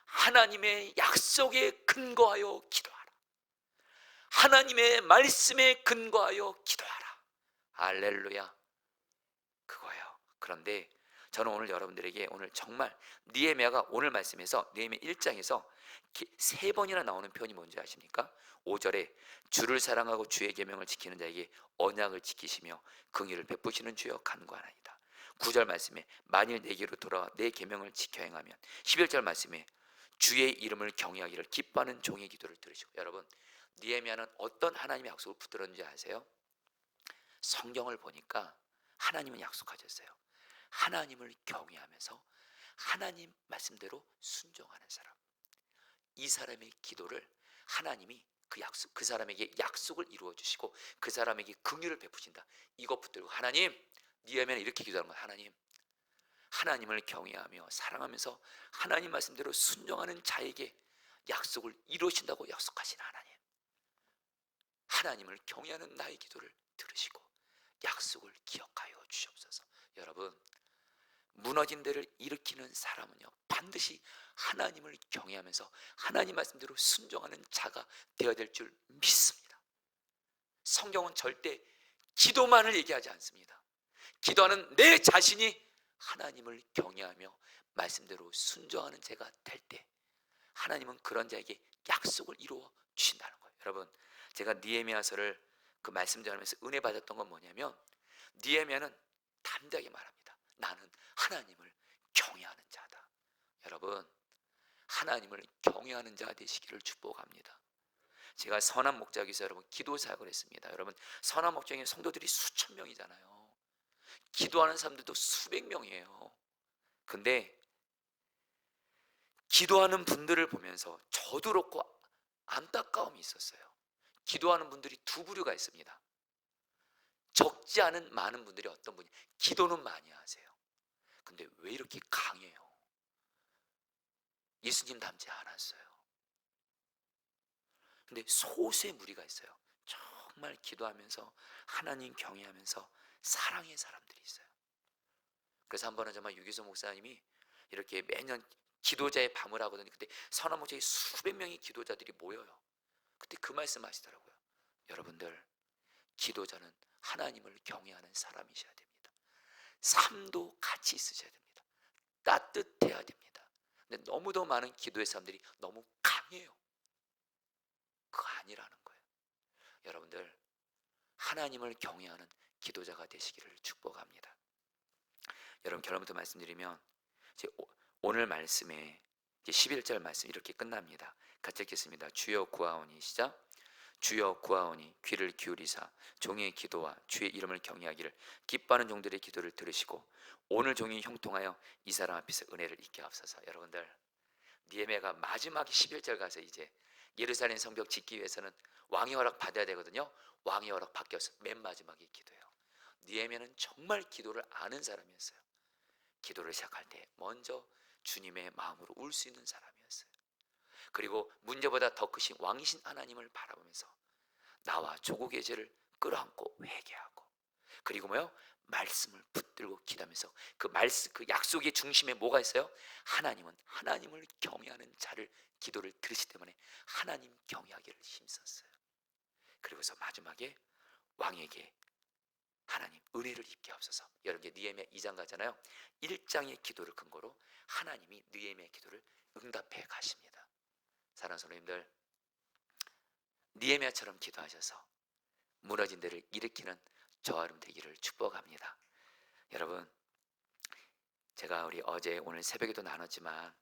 하나님의 약속에 근거하여 기도하라. 하나님의 말씀에 근거하여 기도하라. 할렐루야. 그거예요. 그런데 저는 오늘 여러분들에게 오늘 정말 느헤미야가 오늘 말씀에서 느헤미야 1장에서 3번이나 나오는 표현이 뭔지 아십니까? 5절에 주를 사랑하고 주의 계명을 지키는 자에게 언약을 지키시며 긍휼을 베푸시는 주여 간구하나이다. 9절 말씀에 만일 내게로 돌아와 내 계명을 지켜 행하면 11절 말씀에 주의 이름을 경외하기를 기뻐하는 종의 기도를 들으시고 여러분 느헤미야는 어떤 하나님의 약속을 붙들었는지 아세요? 성경을 보니까 하나님은 약속하셨어요. 하나님을 경외하면서 하나님 말씀대로 순종하는 사람. 이 사람의 기도를 하나님이 그 사람에게 약속을 이루어 주시고 그 사람에게 긍휼을 베푸신다. 이것 붙들고 하나님 느헤미야는 이렇게 기도하는 거예요. 하나님을 경외하며 사랑하면서 하나님 말씀대로 순종하는 자에게 약속을 이루신다고 약속하신 하나님. 하나님을 경외하는 나의 기도를 들으시고 약속을 기억하여 주시옵소서. 여러분 무너진 데를 일으키는 사람은요 반드시 하나님을 경외하면서 하나님 말씀대로 순종하는 자가 되어야 될 줄 믿습니다. 성경은 절대 기도만을 얘기하지 않습니다. 기도하는 내 자신이 하나님을 경외하며 말씀대로 순종하는 자가 될 때 하나님은 그런 자에게 약속을 이루어 주신다는 거예요. 여러분, 제가 느헤미야서를 그 말씀 전하면서 은혜 받았던 건 뭐냐면, 느헤미야는 담대하게 말합니다. 나는 하나님을 경외하는 자다. 여러분, 하나님을 경외하는 자 되시기를 축복합니다. 제가 선한 목자에서 여러분 기도 사역을 했습니다. 여러분, 선한 목자의 성도들이 수천 명이잖아요. 기도하는 사람들도 수백 명이에요. 근데 기도하는 분들을 보면서 저도 그렇고 안타까움이 있었어요. 기도하는 분들이 두 부류가 있습니다. 적지 않은 많은 분들이 어떤 분이 기도는 많이 하세요. 근데 왜 이렇게 강해요? 예수님 닮지 않았어요. 근데 소수의 무리가 있어요. 정말 기도하면서 하나님 경외하면서 사랑의 사람들이 있어요. 그래서 한 번은 정말 유기소 목사님이 이렇게 매년 기도자의 밤을 하거든요. 그때 선한 목자의 수백 명의 기도자들이 모여요. 그때 그 말씀 하시더라고요. 여러분들, 기도자는 하나님을 경외하는 사람이셔야 됩니다. 삶도 같이 있으셔야 됩니다. 따뜻해야 됩니다. 근데 너무도 많은 기도의 사람들이 너무 강해요. 그거 아니라는 거예요. 여러분들, 하나님을 경외하는 기도자가 되시기를 축복합니다. 여러분, 결론부터 말씀드리면 오늘 말씀에 11절 말씀 이렇게 끝납니다. 같이 읽겠습니다. 주여 구하오니, 시작. 주여 구하오니 귀를 기울이사 종의 기도와 주의 이름을 경외하기를 기뻐하는 종들의 기도를 들으시고 오늘 종이 형통하여 이 사람 앞에서 은혜를 잊게 하옵소서. 여러분들, 느헤미야가 마지막 11절 가서 이제 예루살렘 성벽 짓기 위해서는 왕의 허락 받아야 되거든요. 왕의 허락 받겨서 맨 마지막에 기도해요. 느헤미야는 정말 기도를 아는 사람이었어요. 기도를 시작할 때 먼저 주님의 마음으로 울 수 있는 사람이었어요. 그리고 문제보다 더 크신 왕이신 하나님을 바라보면서 나와 조국의 죄를 끌어안고 회개하고, 그리고 뭐요? 말씀을 붙들고 기도하면서 그 말씀, 그 약속의 중심에 뭐가 있어요? 하나님은 하나님을 경외하는 자를 기도를 들으시기 때문에 하나님 경외하기를 힘썼어요. 그리고서 마지막에 왕에게 하나님 은혜를 입게 하옵소서. 여러분, 느헤미야 2장 가잖아요. 1장의 기도를 근거로 하나님이 느헤미야의 기도를 응답해 가십니다. 사랑하는 성도님들, 느헤미야처럼 기도하셔서 무너진 데를 일으키는 저와 여러분 되기를 축복합니다. 여러분, 제가 우리 어제 오늘 새벽에도 나눴지만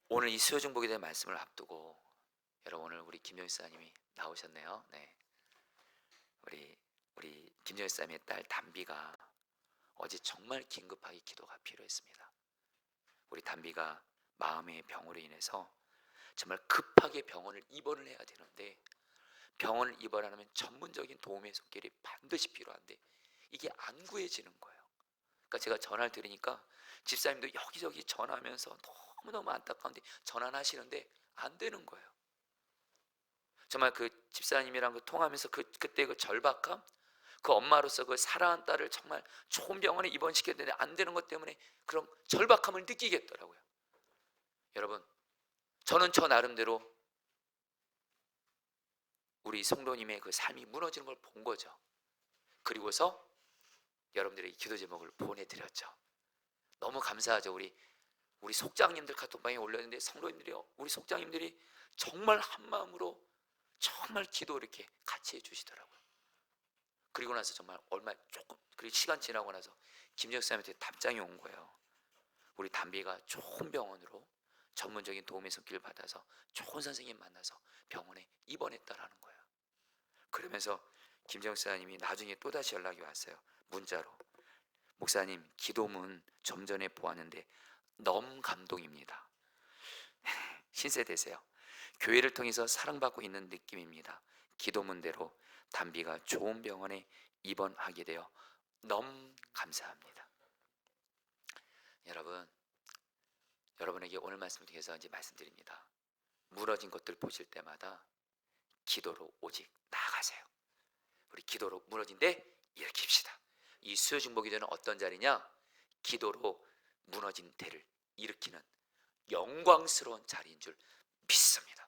오늘 이 수요중복에 대한 말씀을 앞두고 여러분, 오늘 우리 김정희사님이 나오셨네요. 네, 우리 김정희사님의 딸 담비가 어제 정말 긴급하게 기도가 필요했습니다. 우리 담비가 마음의 병으로 인해서 정말 급하게 병원을 입원을 해야 되는데, 병원을 입원하려면 전문적인 도움의 손길이 반드시 필요한데 이게 안 구해지는 거예요. 그러니까 제가 전화를 드리니까 집사님도 여기저기 전화하면서 너무너무 안타까운데 전화는 하시는데 안 되는 거예요. 정말 그 집사님이랑 그 통화하면서 그때 그 절박함, 그 엄마로서 그 사랑한 딸을 정말 좋은 병원에 입원시켜야 되는데 안 되는 것 때문에 그런 절박함을 느끼겠더라고요. 여러분, 저는 저 나름대로 우리 성도님의 그 삶이 무너지는 걸 본 거죠. 그리고서 여러분들에게 기도 제목을 보내드렸죠. 너무 감사하죠. 우리 속장님들 카톡방에 올렸는데 성도님들이요, 우리 속장님들이 정말 한 마음으로 정말 기도 이렇게 같이 해주시더라고요. 그리고 나서 정말 얼마 조금 그리고 시간 지나고 나서 김정수님한테 답장이 온 거예요. 우리 담비가 좋은 병원으로 전문적인 도움의 손길을 받아서 좋은 선생님 만나서 병원에 입원했다라는 거예요. 그러면서 김정수님이 나중에 또다시 연락이 왔어요. 문자로. 목사님, 기도문 좀 전에 보았는데 너무 감동입니다. 신세 되세요. 교회를 통해서 사랑받고 있는 느낌입니다. 기도문대로 담비가 좋은 병원에 입원하게 되어 너무 감사합니다. 여러분에게 오늘 말씀을 통해서 이제 말씀드립니다. 무너진 것들 보실 때마다 기도로 오직 나아가세요. 우리 기도로 무너진 데 일으킵시다. 이 수요중복기도는 어떤 자리냐? 기도로 무너진 데를 일으키는 영광스러운 자리인 줄 믿습니다.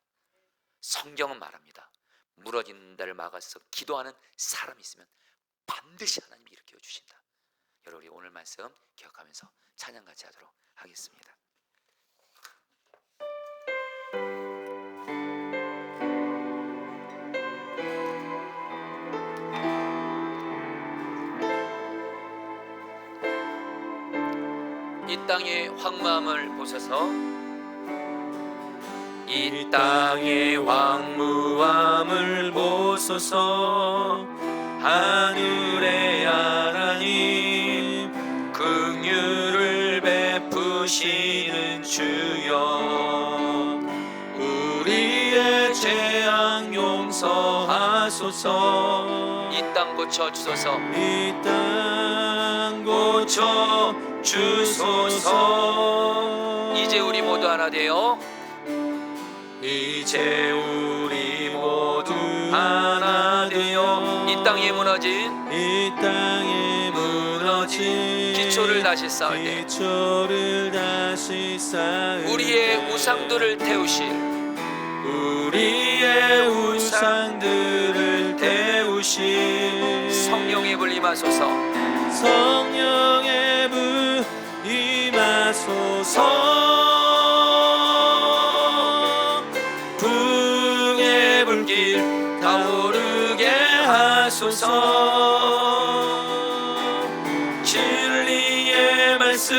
성경은 말합니다. 무너진다를 막아서 기도하는 사람이 있으면 반드시 하나님이 일으켜 주신다. 여러분, 우리 오늘 말씀 기억하면서 찬양 같이 하도록 하겠습니다. 이 땅의 황무함을 보소서. 이 땅의 황무함을 보소서. 하늘의 하나님 긍휼을 베푸시는 주여, 우리의 재앙 용서하소서. 이 땅 고쳐 주소서. 이 땅 고쳐 주소서. 이제 우리 모두 하나 되어 이제 우리 모두 하나 되어 이 땅에 무너진 이 땅에 무너진 기초를 다시 쌓을 때 기초를 다시 쌓을 우리의 우상들을 태우실 우리의 우상들을 태우실 성령의 불 임하소서. 성령의 불 임하소서. 풍의 불길 타오르게 하소서. 진리의 말씀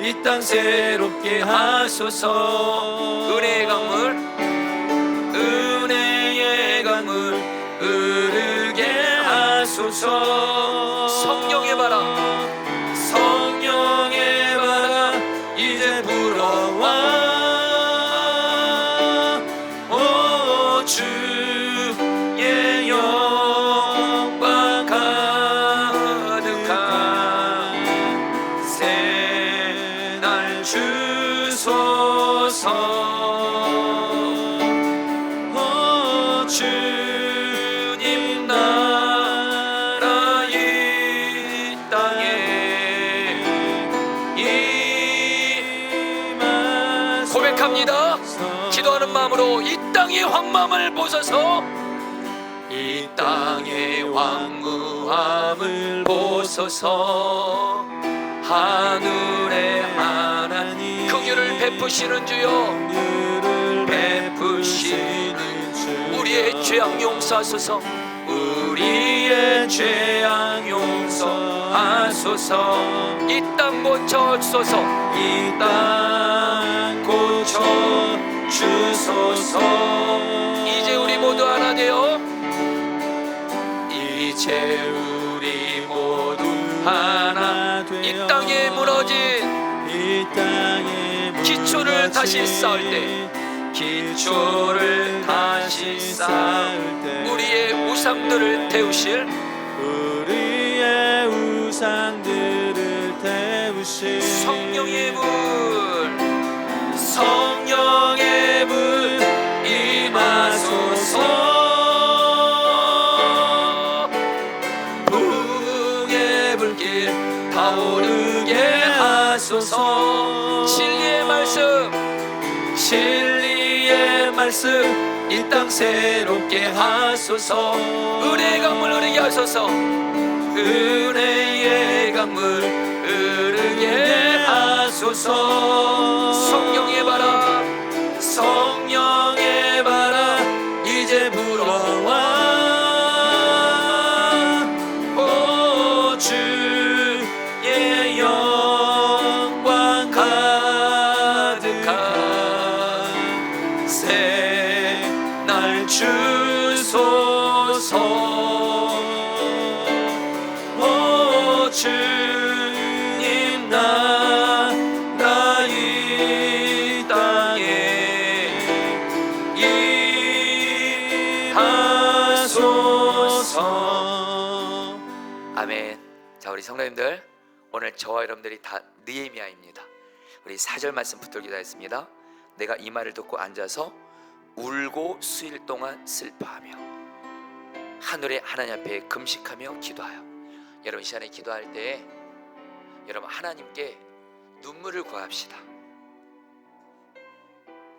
이 땅 새롭게 하소서. 은혜의 강물 은혜의 강물 흐르게 하소서. 성령의 바람 성령의 바람 이제 불어와. 오 주의 영광 가득한 새날 주소서. 주님 나라 이 땅에 임하소서. 고백합니다. 기도하는 마음으로 이 땅의 황무함을 보소서. 이 땅의 황무함을 보소서. 하늘의 하나님 긍휼을 베푸시는 주여, 긍휼을 베푸시는 주, 우리의 죄악 용서하소서. 우리의 죄악 용서하소서. 이 땅 고쳐 주소서. 이 땅 고쳐 주소서. 이제 우리 모두 하나 되어 이제 우리 모두 하나 되어 이 땅에 무너진 이 땅에 기초를 다시 쌓을 때 기초를 다시 쌓을 때 우리의 우상들을 태우실 우리의 우상들을 태우실 성령의 불 성령의 불 임하소서. 풍의 불길 타오르게 하소서. 진리의 말씀 진리의 말씀 이 땅 새롭게 하소서. 은혜의 강물 흐르게 하소서. 은혜의 강물 흐르게 하소서. 성령의 바람 성령의 바람 이제 불어와. 오 주의 영광 가득한 새날 주소서. 오 주님 나라 이 땅에 임하소서. 아멘. 자, 우리 성도님들, 오늘 저와 여러분들이 다 느헤미야입니다. 우리 4절 말씀 붙들고 기도했습니다. 내가 이 말을 듣고 앉아서 울고 수일 동안 슬퍼하며 하늘의 하나님 앞에 금식하며 기도하여. 여러분, 이 시간에 기도할 때 여러분 하나님께 눈물을 구합시다.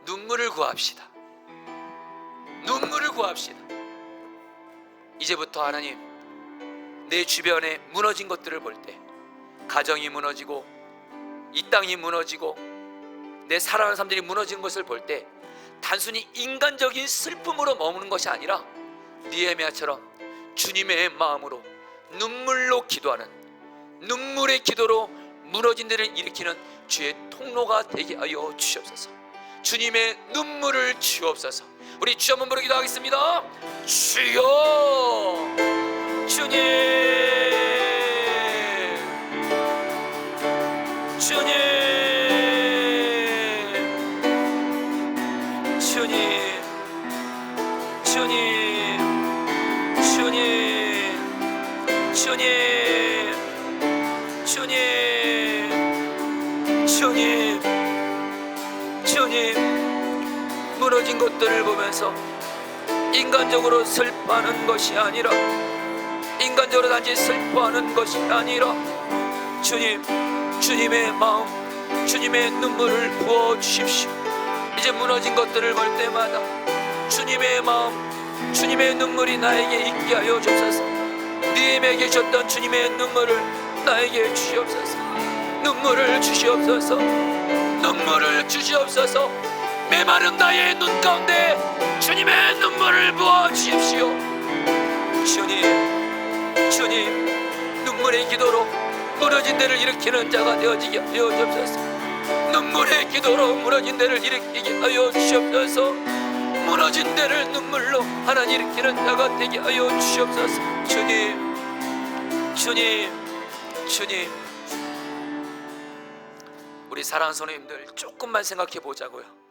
눈물을 구합시다. 눈물을 구합시다. 이제부터 하나님, 내 주변에 무너진 것들을 볼 때, 가정이 무너지고 이 땅이 무너지고 내 사랑하는 사람들이 무너진 것을 볼 때 단순히 인간적인 슬픔으로 머무는 것이 아니라 느헤미야처럼 주님의 마음으로 눈물로 기도하는, 눈물의 기도로 무너진 데를 일으키는 주의 통로가 되게 하여 주시옵소서. 주님의 눈물을 주옵소서. 우리 주 한번 부르 기도하겠습니다. 주여, 주님, 주님, 주님, 주님, 주님, 주님, 주님, 주님, 주님. 무너진 것들을 보면서 인간적으로 슬퍼하는 것이 아니라, 인간적으로 단지 슬퍼하는 것이 아니라 주님, 주님의 마음, 주님의 눈물을 부어주십시오. 이제 무너진 것들을 볼 때마다 주님의 마음, 주님의 눈물이 나에게 있게 하여 주옵소서. 느헤미야에게 주셨던 주님의 눈물을 나에게 주시옵소서. 눈물을 주시옵소서. 눈물을 주시옵소서. 메마른 나의 눈 가운데 주님의 눈물을 부어주십시오. 주님, 주님, 눈물의 기도로 무너진 데를 일으키는 자가 되어지게 하여 주옵소서. 눈물의 기도로 무너진 데를 일으키게 하여 주시옵소서. 무너진 데를 눈물로 하나님 일으키는 자가 되게 하여 주시옵소서. 주님, 주님, 주님. 우리 사랑하는 성도님들, 조금만 생각해 보자고요.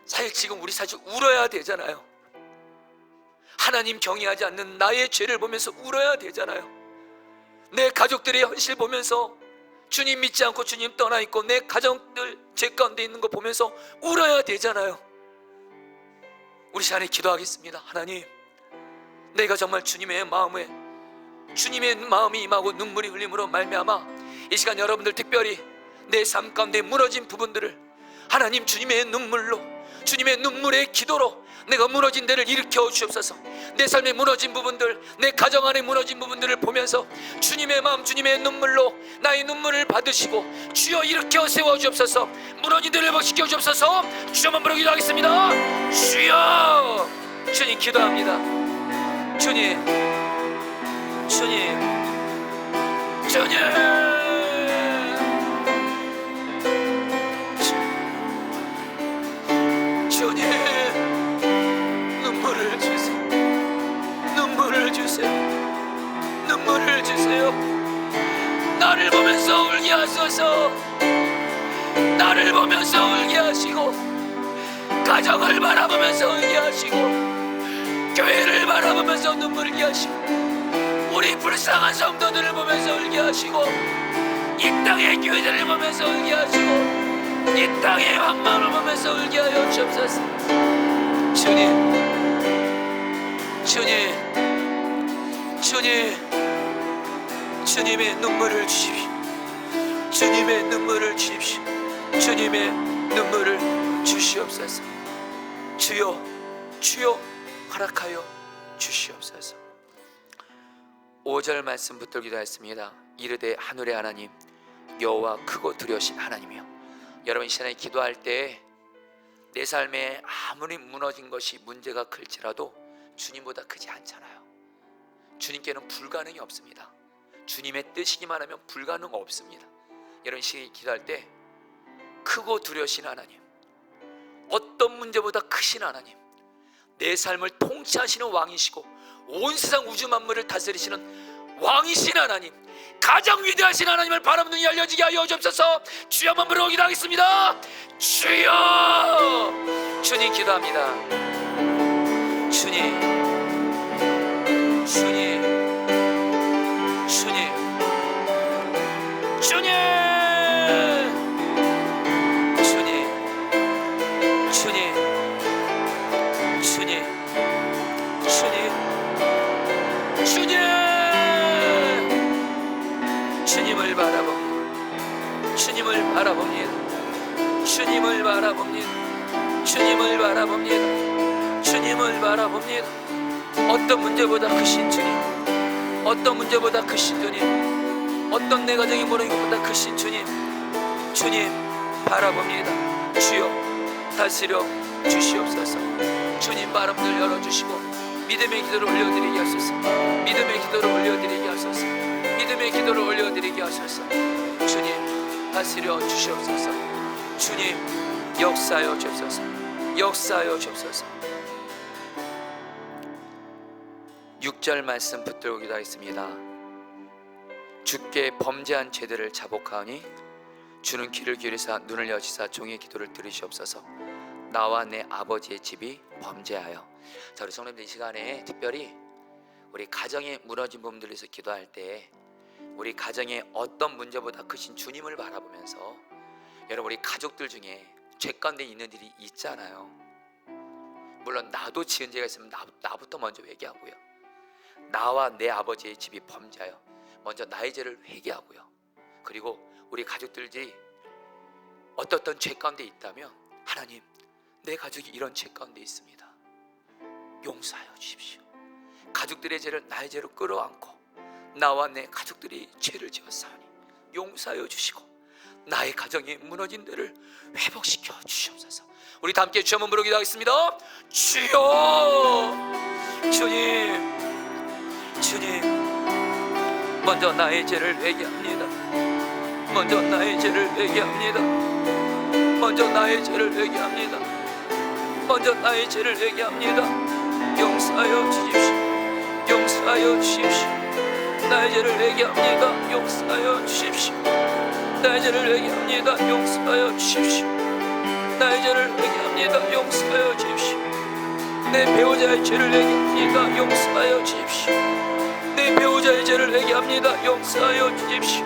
사실 지금 우리 사실 울어야 되잖아요. 하나님 경외하지 않는 나의 죄를 보면서 울어야 되잖아요. 내 가족들의 현실 보면서 주님 믿지 않고 주님 떠나 있고 내 가정들 죄 가운데 있는 거 보면서 울어야 되잖아요. 우리 시간에 기도하겠습니다. 하나님, 내가 정말 주님의 마음이 임하고 눈물이 흘림으로 말미암아 이 시간 여러분들 특별히 내 삶 가운데 무너진 부분들을 하나님 주님의 눈물로, 주님의 눈물의 기도로 내가 무너진 데를 일으켜 주옵소서. 내 삶에 무너진 부분들, 내 가정 안에 무너진 부분들을 보면서 주님의 마음, 주님의 눈물로 나의 눈물을 받으시고 주여 일으켜 세워 주옵소서. 무너진 데를 회복시켜 주옵소서. 주여만 부르 기도하겠습니다. 주여, 주님 기도합니다. 주님, 주님, 주님, 주님, 눈물을 주세요. 눈물을 주세요. 눈물을 주세요. 나를 보면서 울게 하소서. 나를 보면서 울게 하시고, 가정을 바라보면서 울게 하시고, 교회를 바라보면서 눈물 흘게 하시고, 우리 불쌍한 성도들을 보면서 울게 하시고, 이 땅의 교회들을 보면서 울게 하시고, 이 땅의 환망을 보면서 울게 하여 주옵소서. 주님, 주님, 주님, 주님의 눈물을 주십시오. 주님의 눈물을 주십시오. 주님의 눈물을 주시옵소서. 주여, 주여 허락하여 주시옵소서. 5절 말씀 붙들고 기도했습니다. 이르되 하늘의 하나님 여호와 크고 두려우신 하나님이여. 여러분, 이 시간에 기도할 때 내 삶에 아무리 무너진 것이 문제가 클지라도 주님보다 크지 않잖아요. 주님께는 불가능이 없습니다. 주님의 뜻이기만 하면 불가능 없습니다. 여러분, 이 시간에 기도할 때 크고 두려우신 하나님, 어떤 문제보다 크신 하나님, 내 삶을 통치하시는 왕이시고 온 세상 우주 만물을 다스리시는 왕이신 하나님, 가장 위대하신 하나님을 바라보는 눈이 열려지게 하여 주옵소서. 주여 한번 부르고 기도하겠습니다. 주여, 주님 기도합니다. 주님, 주님, 주님, 주님, 주님, 주님, 주님, 주님, 주님. 주님을 바라봅니다. 주님을 바라봅니다. 주님을 바라봅니다. 주님을 바라봅니다. 주님을 바라봅니다. 어떤 문제보다 크신 주님, 어떤 문제보다 크신 주님, 어떤 내 가정이 무너진 것보다 크신 주님, 주님 바라봅니다. 주여 다스려 주시옵소서. 주님 마음들 열어주시고 믿음의 기도를 올려드리게 하소서. 믿음의 기도를 올려드리게 하소서. 믿음의 기도를 올려드리게 하소서. 주님 다스려 주시옵소서. 주님 역사하여 주옵소서. 역사하여 주옵소서. 6절 말씀 붙들고 기도하겠습니다. 주께 범죄한 죄들을 자복하오니 주는 귀를 기울이사 눈을 여시사 종의 기도를 들으시옵소서. 나와 내 아버지의 집이 범죄하여. 자, 우리 성도님들 이 시간에 특별히 우리 가정의 무너진 부분들을 위해서 기도할 때 우리 가정의 어떤 문제보다 크신 주님을 바라보면서 여러분 우리 가족들 중에 죄 가운데 있는 일이 있잖아요. 물론 나도 지은 죄가 있으면 나부터 먼저 회개하고요. 나와 내 아버지의 집이 범죄하여 먼저 나의 죄를 회개하고요. 그리고 우리 가족들이 어떤 죄 가운데 있다면 하나님 내 가족이 이런 죄 가운데 있습니다. 용서하여 주십시오. 가족들의 죄를 나의 죄로 끌어안고 나와 내 가족들이 죄를 지었사오니 용서하여 주시고 나의 가정이 무너진 데를 회복시켜 주시옵소서. 우리 다 함께 주 한번 부르기 하겠습니다. 주여, 주님, 주님, 먼저 나의 죄를 회개합니다. 먼저 나의 죄를 회개합니다. 먼저 나의 죄를 회개합니다. 먼저 나의 죄를 회개합니다. 용서하여 주십시오. 용서하여 주십시오. 나의 죄를 회개합니다. 용서하여 주십시오. 나의 죄를 회개합니다. 용서하여 주십시오. 나의 죄를 회개합니다. 용서하여 주십시오. 내 배우자의 죄를 회개합니다. 용서하여 주십시오. 내 배우자의 죄를 회개합니다. 용서하여 주십시오.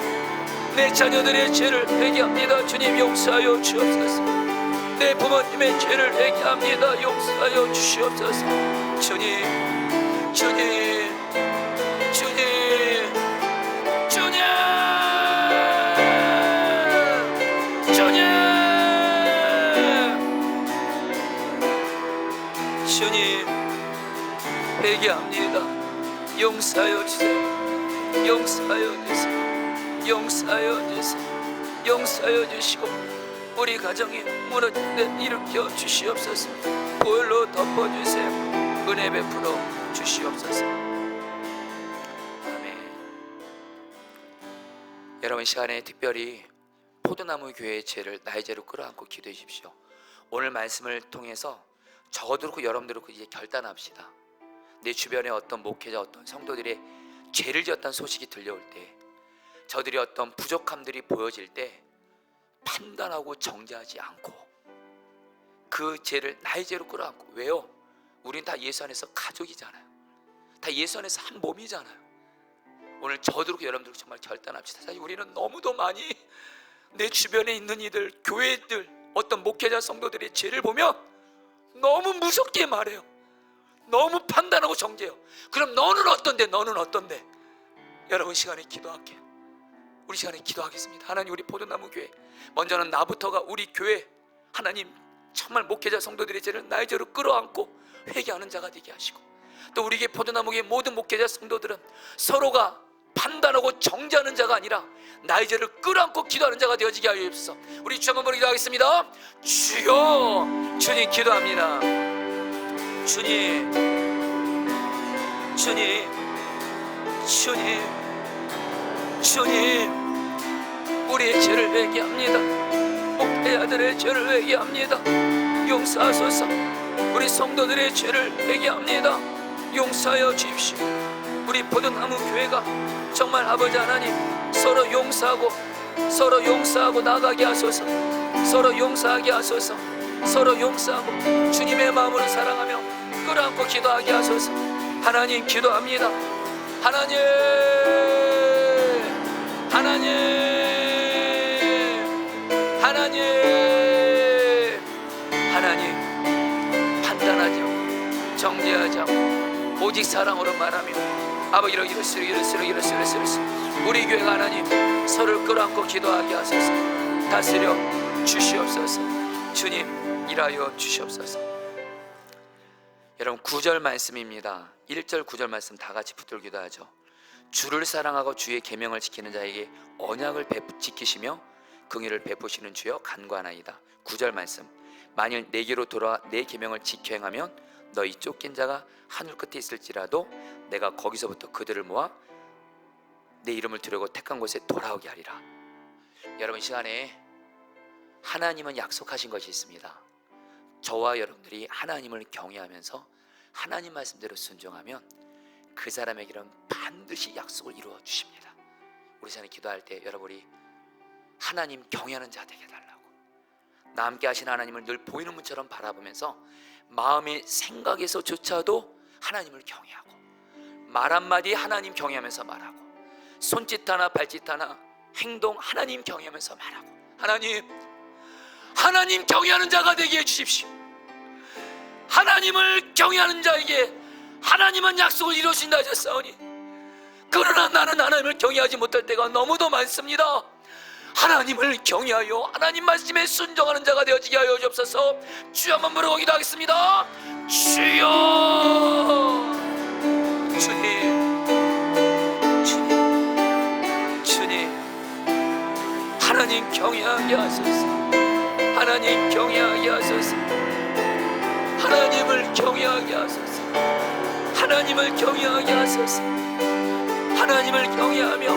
내 자녀들의 죄를 회개합니다. 주님 용서하여 주옵소서. 내 부모님의 죄를 회개합니다. 용서하여 주시옵소서. 주님, 주님, 주님, 주님, 주님, 주님 회개합니다. 용서하여 주세요. 용서하여 주세요. 용서하여 주세요. 용서하여 주시고 우리 가정이 무너진 데 일으켜 주시옵소서. 보혈로 덮어주세요. 은혜 베풀어 주시옵소서. 아멘. 여러분 시간에 특별히 포도나무 교회의 죄를 나의 죄로 끌어안고 기도해 주십시오. 오늘 말씀을 통해서 저도 그렇고 여러분들도 이제 결단합시다. 내 주변에 어떤 목회자, 어떤 성도들의 죄를 지었다는 소식이 들려올 때, 저들이 어떤 부족함들이 보여질 때 판단하고 정죄하지 않고 그 죄를 나의 죄로 끌어안고. 왜요? 우린 다 예수 안에서 가족이잖아요. 다 예수 안에서 한 몸이잖아요. 오늘 저도 그렇고 여러분들 정말 결단합시다. 사실 우리는 너무도 많이 내 주변에 있는 이들, 교회들, 어떤 목회자 성도들의 죄를 보면 너무 무섭게 말해요. 너무 판단하고 정죄해요. 그럼 너는 어떤데? 너는 어떤데? 여러분 시간에 기도할게요. 우리 시간에 기도하겠습니다. 하나님 우리 포도나무 교회 먼저는 나부터가 우리 교회 하나님 정말 목회자 성도들의 죄를 나의 죄로 끌어안고 회개하는 자가 되게 하시고, 또 우리 교회 포도나무 교회 모든 목회자 성도들은 서로가 판단하고 정죄하는 자가 아니라 나의 죄를 끌어안고 기도하는 자가 되어지게 하여 주옵소서. 우리 주 한번 기도하겠습니다. 주여, 주님 기도합니다. 주님, 주님, 주님, 주님, 우리의 죄를 회개합니다. 목회자들의 죄를 회개합니다. 용서하소서. 우리 성도들의 죄를 회개합니다. 용서하여 주십시오. 우리 포도나무 교회가 정말 아버지 하나님 서로 용서하고 나가게 하소서. 서로 용서하게 하소서. 서로 용서하고 주님의 마음으로 사랑하며 끌어안고 기도하게 하소서. 하나님 기도합니다. 하나님, 하나님, 하나님, 하나님, 판단하지 않고 정죄하지 않고 오직 사랑으로 말하며 아버지로 이럴수록 우리 교회가 하나님 서로를 끌어안고 기도하게 하소서. 다스려 주시옵소서. 주님 일하여 주시옵소서. 여러분 9절 말씀입니다. 1절 9절 말씀 다 같이 붙들고 기도하죠. 주를 사랑하고 주의 계명을 지키는 자에게 언약을 지키시며 긍휼을 베푸시는 주여 간구하나이다. 9절 말씀, 만일 내게로 돌아와 내 계명을 지켜 행하면 너희 쫓긴 자가 하늘 끝에 있을지라도 내가 거기서부터 그들을 모아 내 이름을 두려고 택한 곳에 돌아오게 하리라. 여러분, 이 시간에 하나님은 약속하신 것이 있습니다. 저와 여러분들이 하나님을 경외하면서 하나님 말씀대로 순종하면 그 사람에게는 반드시 약속을 이루어 주십니다. 우리 시간에 기도할 때 여러분이 하나님 경외하는 자 되게 해달라고, 나 함께 하신 하나님을 늘 보이는 문처럼 바라보면서 마음의 생각에서조차도 하나님을 경외하고, 말 한마디 하나님 경외하면서 말하고, 손짓 하나 발짓 하나 행동 하나님 경외하면서 말하고, 하나님 경외하는 자가 되게 해주십시오. 하나님을 경외하는 자에게 하나님은 약속을 이루신다 하셨사오니, 그러나 나는 하나님을 경외하지 못할 때가 너무도 많습니다. 하나님을 경외하여 하나님 말씀에 순종하는 자가 되어지게 하여 주옵소서. 주여 한번 부르고 기도하겠습니다. 주여, 주님, 하나님 경외하게 하소서. 하나님 경외하게 하소서. 하나님을 경외하게 하소서. 하나님을 경외하게 하소서. 하나님을 경외하며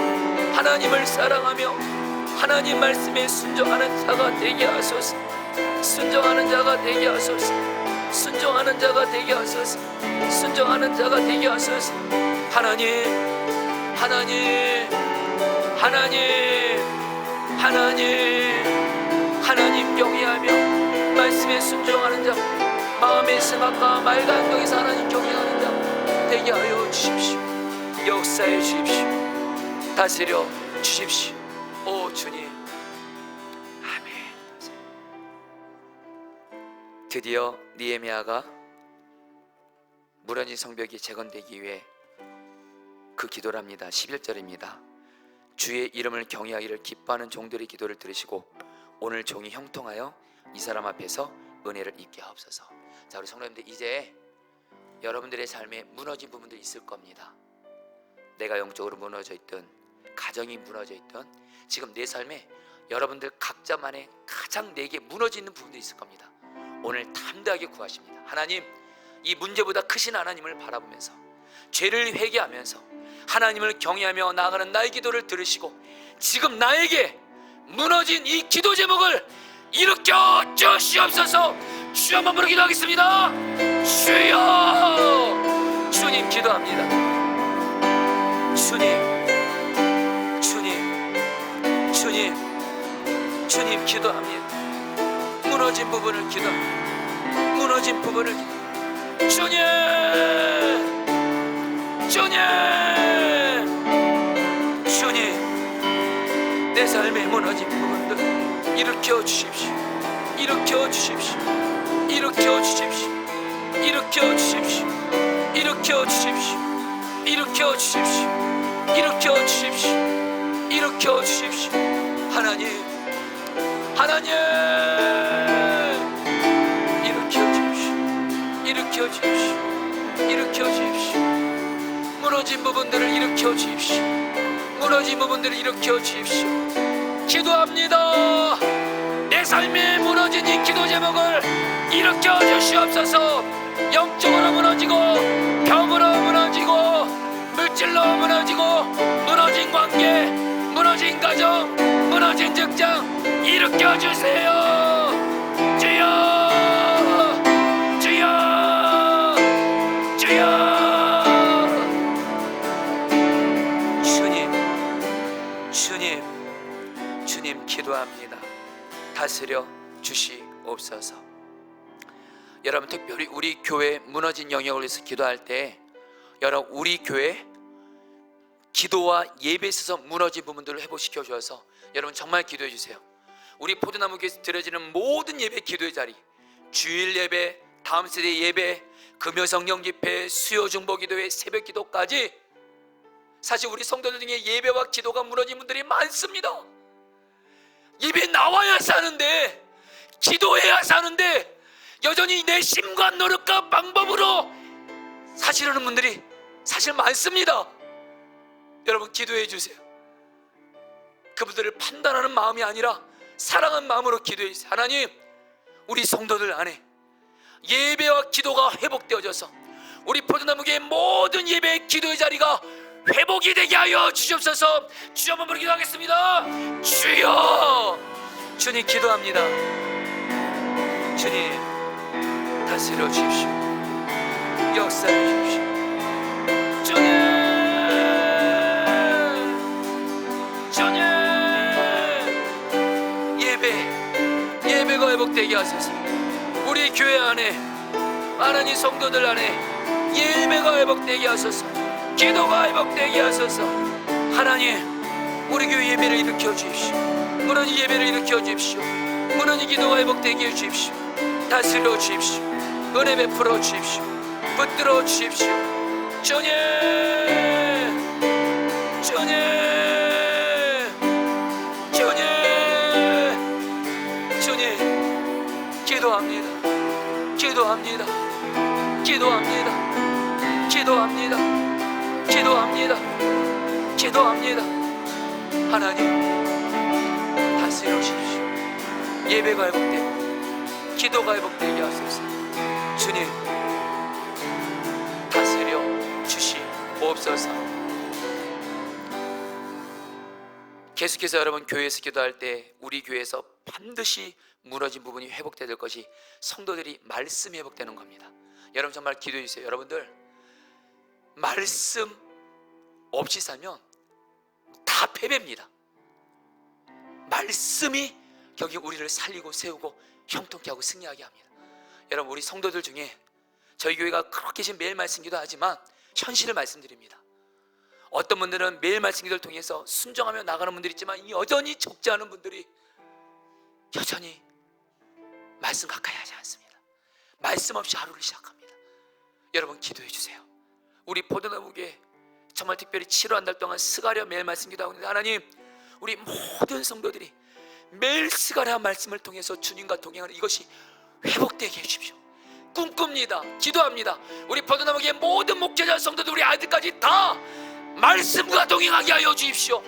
하나님을 사랑하며 하나님 말씀에 순종하는 자가 되게 하소서. 순종하는 자가 되게 하소서. 순종하는 자가 되게 하소서. 순종하는 자가 되게 하소서. 하나님 경외하며 말씀에 순종하는 자, 마음의 생각과 말과 행동에서 하나님 경외하는 자 되게 하여 주십시오. 역사해 주십시오. 다스려 주십시오. 오 주님, 아멘. 드디어 느헤미야가 무너진 성벽이 재건되기 위해 그 기도를 합니다. 11절입니다. 주의 이름을 경외하기를 기뻐하는 종들의 기도를 들으시고 오늘 종이 형통하여 이 사람 앞에서 은혜를 입게 하옵소서. 자, 우리 성도님들, 이제 여러분들의 삶에 무너진 부분들이 있을 겁니다. 내가 영적으로 무너져 있든, 가정이 무너져 있든, 지금 내 삶에 여러분들 각자만의 가장 내게 무너져 있는 부분도 있을 겁니다. 오늘 담대하게 구하십니다. 하나님, 이 문제보다 크신 하나님을 바라보면서 죄를 회개하면서 하나님을 경외하며 나아가는 나의 기도를 들으시고 지금 나에게 무너진 이 기도 제목을 일으켜 주시옵소서. 주여 한번 부르 기도하겠습니다. 주여, 주님 기도합니다. 주님 기도합니다. 무너진 부분을 기도합니다. 무너진 부분을 기도합니다. 주님, 내 삶에 무너진 부분들 일으켜 주십시오. 일으켜 주십시오. 일으켜 주십시오. 일으켜 주십시오. 일으켜 주십시오. 일으켜 주십시오. 일으켜 주십시오. 일으켜 주십시오. 하나님 일으켜 주십시오. 일으켜 주십시오. 일으켜 주십시오. 무너진 부분들을 일으켜 주십시오. 무너진 부분들을 일으켜 주십시오. 기도합니다. 내 삶에 무너진 이 기도 제목을 일으켜 주시옵소서. 영적으로 무너지고, 병으로 무너지고, 물질로 무너지고, 무너진 관계, 무너진 가정, 무너진 직장 일으켜 주세요. 주여, 주여, 주여. 주님 기도합니다. 다스려 주시옵소서. 여러분, 특별히 우리 교회 무너진 영역을 위해서 기도할 때, 여러분 우리 교회 기도와 예배에 있어서 무너진 부분들을 회복시켜 주셔서 여러분 정말 기도해 주세요. 우리 포도나무 교회에서 드려지는 모든 예배 기도의 자리, 주일 예배, 다음 세대 예배, 금요 성령 집회, 수요 중보 기도회, 새벽 기도까지, 사실 우리 성도들 중에 예배와 기도가 무너진 분들이 많습니다. 예배 나와야 사는데, 기도해야 사는데 여전히 내 심과 노력과 방법으로 사시려는 분들이 사실 많습니다. 여러분 기도해 주세요. 그분들을 판단하는 마음이 아니라 사랑하는 마음으로 기도해 주세요. 하나님, 우리 성도들 안에 예배와 기도가 회복되어져서 우리 포도나무교회 모든 예배 기도의 자리가 회복이 되게 하여 주시옵소서. 주여 한번 부르기도 하겠습니다. 주여, 주님 기도합니다. 주님 다스려 주십시오. 역사해 주십시오. 주님, 예배가 회복되게 하소서. 우리 교회 안에, 하나님 성도들 안에 예배가 회복되게 하소서. 기도가 회복되게 하소서. 하나님, 우리 교회 예배를 일으켜 주십시오. 무너진 예배를 일으켜 주십시오. 무너진 기도가 회복되게 해 주십시오. 다스려 주십시오. 은혜 베풀어 주십시오. 붙들어 주십시오. 주님, 주님, 주님, 주님, 기도합니다. 기도합니다. 기도합니다. 기도합니다. 기도합니다. 기도합니다. 하나님 다스려 주십시오. 예배가 회복되고 기도가 회복되게 하소서. 주님 다스려 주시옵소서. 계속해서 여러분 교회에서 기도할 때 우리 교회에서 반드시 무너진 부분이 회복되야 될 것이 성도들이 말씀이 회복되는 겁니다. 여러분 정말 기도해 주세요. 여러분들 말씀 없이 살면 다 패배입니다. 말씀이 여기 우리를 살리고 세우고 형통케 하고 승리하게 합니다. 여러분 우리 성도들 중에 저희 교회가 그렇게 지금 매일 말씀 기도하지만 현실을 말씀드립니다. 어떤 분들은 매일 말씀 기도를 통해서 순종하며 나가는 분들이 있지만 여전히 적지 않은 분들이 여전히 말씀 가까이 하지 않습니다. 말씀 없이 하루를 시작합니다. 여러분 기도해 주세요. 우리 포도나무교회 정말 특별히 7월 한 달 동안 스가랴 매일 말씀 기도하고 있는데 하나님 우리 모든 성도들이 매일 스가랴 말씀을 통해서 주님과 동행하는 이것이 회복되게 해주십시오. 꿈꿉니다. 기도합니다. 우리 포도나무교회 모든 목회자 성도들 우리 아이들까지 다 말씀과 동행하게 하여 주십시오.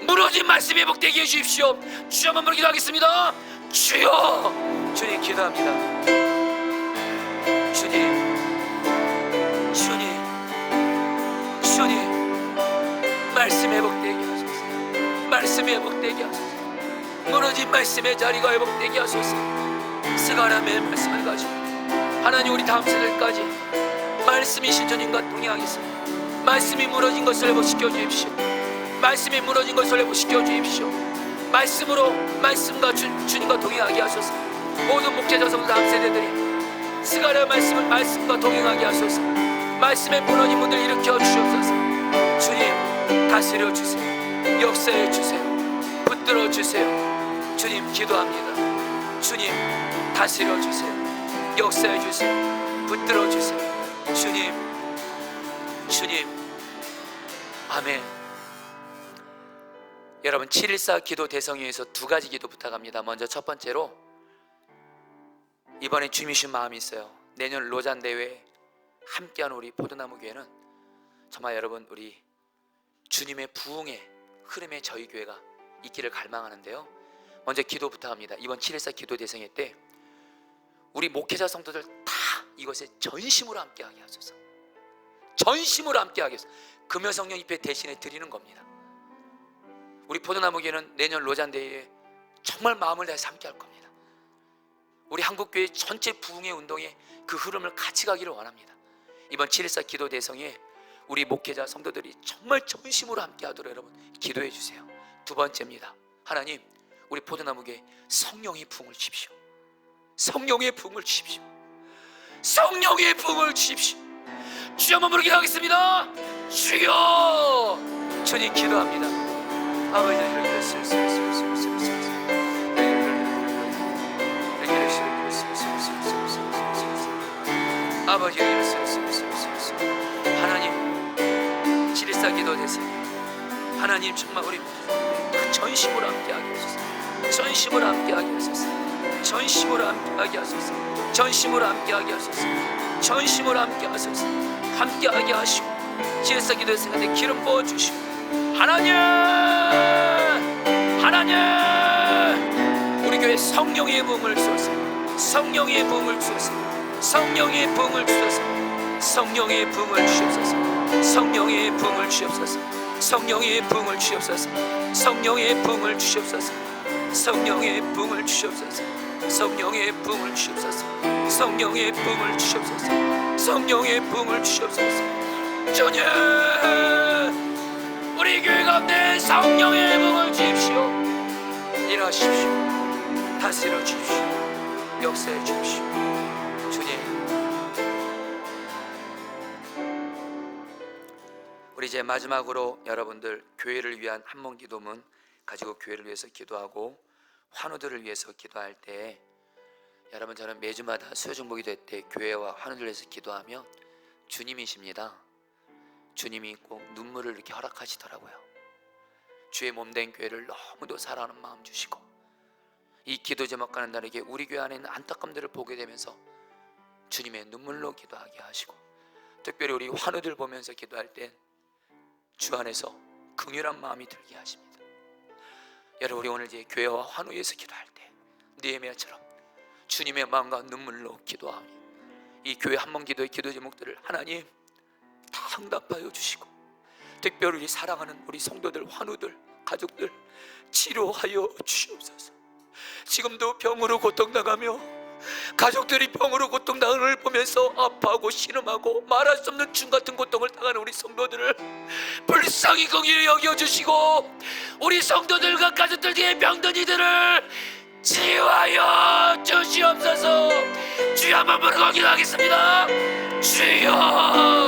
무너진 말씀 회복되게 해주십시오. 주여 한번 기도하겠습니다. 주여, 주님 기도합니다. 주님, 주님, 주님, 말씀 회복되게 하소서. 말씀 회복되게 하소서. 무너진 말씀의 자리가 회복되게 하소서. 스가랴 매일 말씀을 가지고 하나님 우리 다음 세대까지 말씀이신 주님과 동행하겠습니다. 말씀이 무너진 것을 회복시켜 주십시오. 말씀이 무너진 것을 회복시켜 주십시오. 말씀으로 말씀과 주님과 동행하게 하소서. 모든 목회자 성도 다음 세대들이 스가랴 말씀과 동행하게 하소서. 말씀에 무너진 분들 일으켜 주시옵소서. 주님 다스려 주세요. 역사해 주세요. 붙들어 주세요. 주님 기도합니다. 주님 다스려 주세요. 역사해 주세요. 붙들어 주세요. 주님, 주님, 아멘. 여러분 7.14 기도 대성회에서 두 가지 기도 부탁합니다. 먼저 첫 번째로 이번에 주님이 주신 마음이 있어요. 내년 로잔 대회에 함께하는 우리 포도나무교회는 정말 여러분 우리 주님의 부흥의 흐름에 저희 교회가 있기를 갈망하는데요. 먼저 기도 부탁합니다. 이번 7.14 기도 대성회 때 우리 목회자 성도들 다 이것에 전심으로 함께하게 하소서. 전심으로 함께하게 하소서. 금요성령 입회 대신에 드리는 겁니다. 우리 포도나무교회는 내년 로잔 대회에 정말 마음을 다해서 함께할 겁니다. 우리 한국교회 전체 부흥의 운동에 그 흐름을 같이 가기를 원합니다. 이번 7.14 기도 대성에 우리 목회자 성도들이 정말 전심으로 함께하도록 여러분 기도해 주세요. 두 번째입니다. 하나님 우리 포도나무교회 성령의 부흥을 주십시오. 성령의 부흥을 주십시오. 성령의 부흥을 주십시오. 주여 한번 부르기도 하겠습니다. 주여, 주님 기도합니다. 아버지 아버지 하나님 7.14 기도 대상 하나님 정말 우리 전심으로 함께하게 하소서. 전심으로 함께하게 하소서. 전심으로 함께하게 하소서. 전심으로 함께하게 하소서. 전심으로 함께 하소서. 함께하게 하시고 지혜서 기도의 시간에 기름 부어주시고 하나님 우리 교회 성령의 부흥을 주소서. 성령의 부흥을 주소서. 성령의 부흥을 주소서. 성령의 부흥을 주옵소서. 성령의 부흥을 주옵소서. 성령의 부흥을 주옵소서. 성령의 부흥을 주옵소서. 성령의 부흥을 주옵소서. 성령의 부흥을 주옵소서. 성령의 부흥을 주옵소서. 성령의 부흥을 주옵소서. 주님 우리 교회 가운데 성령의 부흥을 주십시오. 일하십시오. 다스려 주십시오. 역사해 주십시오. 주님 우리 이제 마지막으로 여러분들 교회를 위한 한문 기도문 가지고 교회를 위해서 기도하고 환우들을 위해서 기도할 때 여러분 저는 매주마다 수요중보 기도 때 교회와 환우들을 위해서 기도하면 주님이십니다. 주님이 꼭 눈물을 이렇게 허락하시더라고요. 주의 몸된 교회를 너무도 사랑하는 마음 주시고 이 기도 제목 가는 날에게 우리 교회 안에 있는 안타까움들을 보게 되면서 주님의 눈물로 기도하게 하시고 특별히 우리 환우들 보면서 기도할 때 주 안에서 긍휼한 마음이 들게 하십니다. 여러분 우리 오늘 이제 교회와 환우에서 기도할 때 느헤미야처럼 주님의 마음과 눈물로 기도하며 이 교회 한번 기도의 기도 제목들을 하나님 다 응답하여 주시고 특별히 우리 사랑하는 우리 성도들 환우들 가족들 치료하여 주시옵소서. 지금도 병으로 고통당하며 가족들이 병으로 고통당하는 걸 보면서 아파하고 신음하고 말할 수 없는 중 같은 고통을 당하는 우리 성도들을 불쌍히 긍휼히 여겨주시고 우리 성도들과 가족들 뒤에 병든 이들을 치유하여 주시옵소서. 주여 한번 부르고 기도하겠습니다. 주여